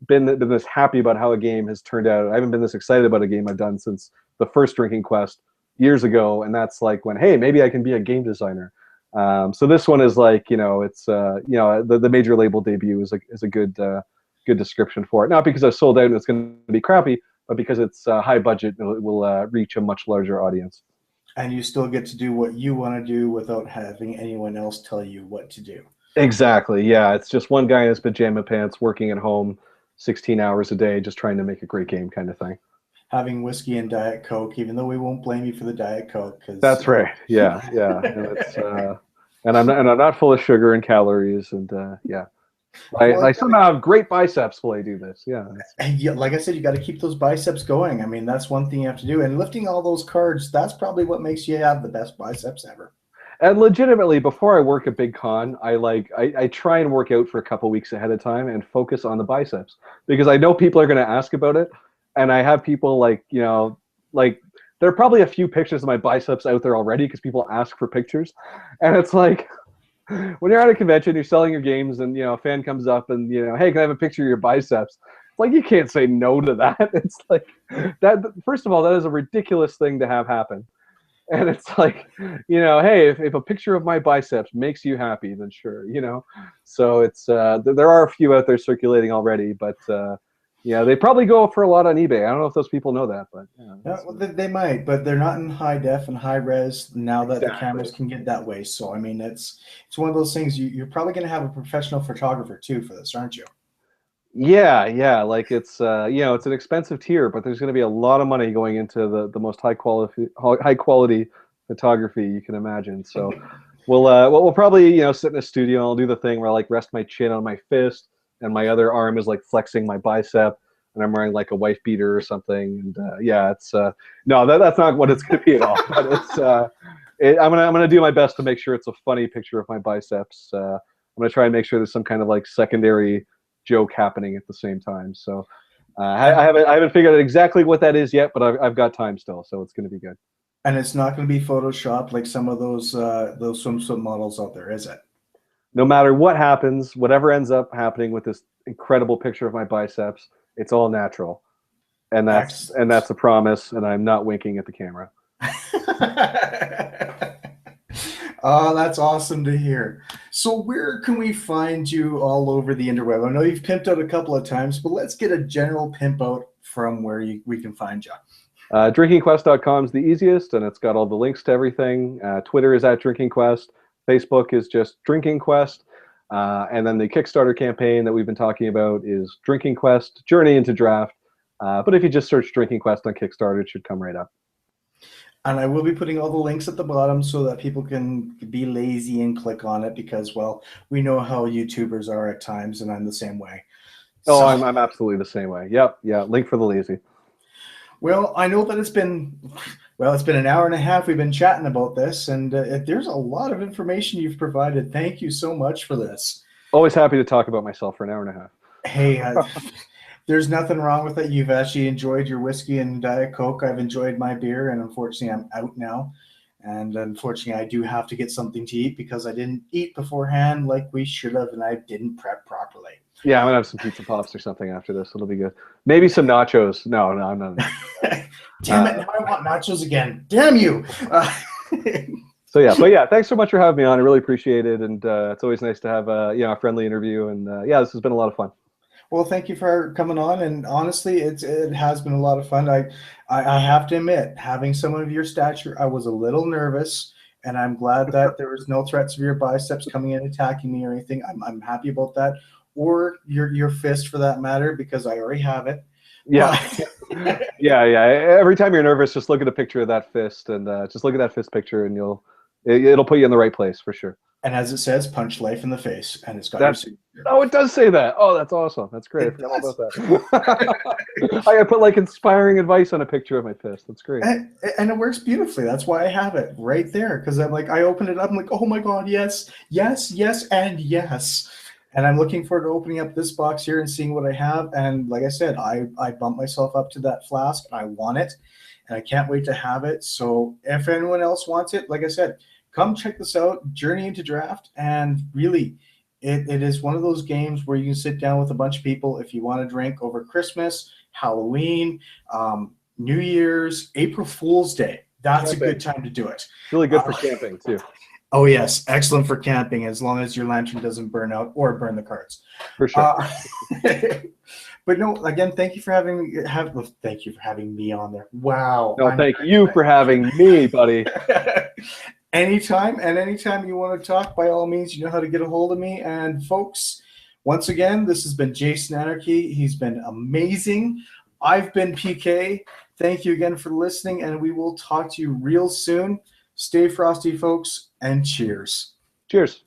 been this happy about how a game has turned out. I haven't been this excited about a game I've done since the first Drinking Quest years ago, and that's like when, hey, maybe I can be a game designer. So this one is like, it's the major label debut is a good description for it. Not because I've sold out and it's going to be crappy, but because it's high budget, it will reach a much larger audience. And you still get to do what you want to do without having anyone else tell you what to do. Exactly. Yeah, it's just one guy in his pajama pants working at home 16 hours a day, just trying to make a great game kind of thing. Having whiskey and Diet Coke, even though we won't blame you for the Diet Coke. That's right. Yeah. And it's and I'm not full of sugar and calories, and yeah. I somehow have great biceps while I do this. Yeah. Like I said, you got to keep those biceps going. I mean, that's one thing you have to do. And lifting all those cards, that's probably what makes you have the best biceps ever. And legitimately, before I work a big con, I try and work out for a couple weeks ahead of time and focus on the biceps, because I know people are going to ask about it. And I have people like there are probably a few pictures of my biceps out there already because people ask for pictures. And it's like, when you're at a convention, you're selling your games, and a fan comes up and hey, can I have a picture of your biceps? It's like, you can't say no to that. It's like that. First of all, that is a ridiculous thing to have happen. And it's like, hey, if a picture of my biceps makes you happy, then sure, So it's there are a few out there circulating already, but yeah, they probably go for a lot on eBay. I don't know if those people know that, but well, they might, but they're not in high def and high res now that Exactly. the cameras can get that way. So I mean, it's one of those things. You're probably going to have a professional photographer too for this, aren't you? Yeah. Like it's it's an expensive tier, but there's going to be a lot of money going into the most high quality photography you can imagine. So we'll probably sit in a studio and I'll do the thing where I like rest my chin on my fist and my other arm is like flexing my bicep, and I'm wearing like a wife beater or something. And yeah, it's no, that's not what it's going to be at all. But it's I'm gonna do my best to make sure it's a funny picture of my biceps. I'm gonna try and make sure there's some kind of like secondary joke happening at the same time. So I haven't figured out exactly what that is yet, but I've got time still, so it's going to be good. And it's not going to be photoshopped like some of those swimsuit models out there, is it? No matter what happens, whatever ends up happening with this incredible picture of my biceps, it's all natural, and that's a promise. And I'm not winking at the camera. Oh, that's awesome to hear. So where can we find you all over the interweb? I know you've pimped out a couple of times, but let's get a general pimp out from where we can find you. DrinkingQuest.com is the easiest, and it's got all the links to everything. Twitter is at DrinkingQuest. Facebook is just Drinking Quest. And then the Kickstarter campaign that we've been talking about is Drinking Quest, Journey into Draft. But if you just search Drinking Quest on Kickstarter, it should come right up. And I will be putting all the links at the bottom so that people can be lazy and click on it because, well, we know how YouTubers are at times, and I'm the same way. Oh, So, I'm absolutely the same way. Yep, yeah, link for the lazy. well, I know that it's been an hour and a half we've been chatting about this, and there's a lot of information you've provided. Thank you so much for this. Always happy to talk about myself for an hour and a half. Hey, there's nothing wrong with it. You've actually enjoyed your whiskey and Diet Coke. I've enjoyed my beer, and unfortunately, I'm out now. And unfortunately, I do have to get something to eat because I didn't eat beforehand like we should have, and I didn't prep properly. Yeah, I'm gonna have some pizza pops or something after this. It'll be good. Maybe some nachos. No, I'm not. Damn it! Now I want nachos again. Damn you! So yeah, thanks so much for having me on. I really appreciate it, and it's always nice to have a friendly interview. And this has been a lot of fun. Well, thank you for coming on. And honestly, it has been a lot of fun. I have to admit, having someone of your stature, I was a little nervous, and I'm glad that there was no threats of your biceps coming in attacking me or anything. I'm happy about that, or your fist for that matter, because I already have it. Yeah, yeah. Every time you're nervous, just look at a picture of that fist, and just look at that fist picture, and it'll put you in the right place for sure. And as it says, punch life in the face, and it's got your signature. Oh, it does say that. Oh, that's awesome. That's great. I forgot all about that. I put like inspiring advice on a picture of my fist. That's great. And it works beautifully. That's why I have it right there, because I'm like, I opened it up. I'm like, oh my God, yes, yes, yes, and yes. And I'm looking forward to opening up this box here and seeing what I have. And like I said, I bumped myself up to that flask. I want it, and I can't wait to have it. So if anyone else wants it, like I said, come check this out, Journey into Draft. And really, it is one of those games where you can sit down with a bunch of people if you want to drink over Christmas, Halloween, New Year's, April Fool's Day. That's a good time to do it. Really good for camping too. Oh yes, excellent for camping as long as your lantern doesn't burn out or burn the cards. For sure. But no, again, thank you for having me on there. Wow. No, thank you for having me, buddy. Anytime you want to talk, by all means, you know how to get a hold of me. And folks, once again, this has been Jason Anarchy. He's been amazing. I've been PK. Thank you again for listening, and we will talk to you real soon. Stay frosty, folks, and cheers. Cheers.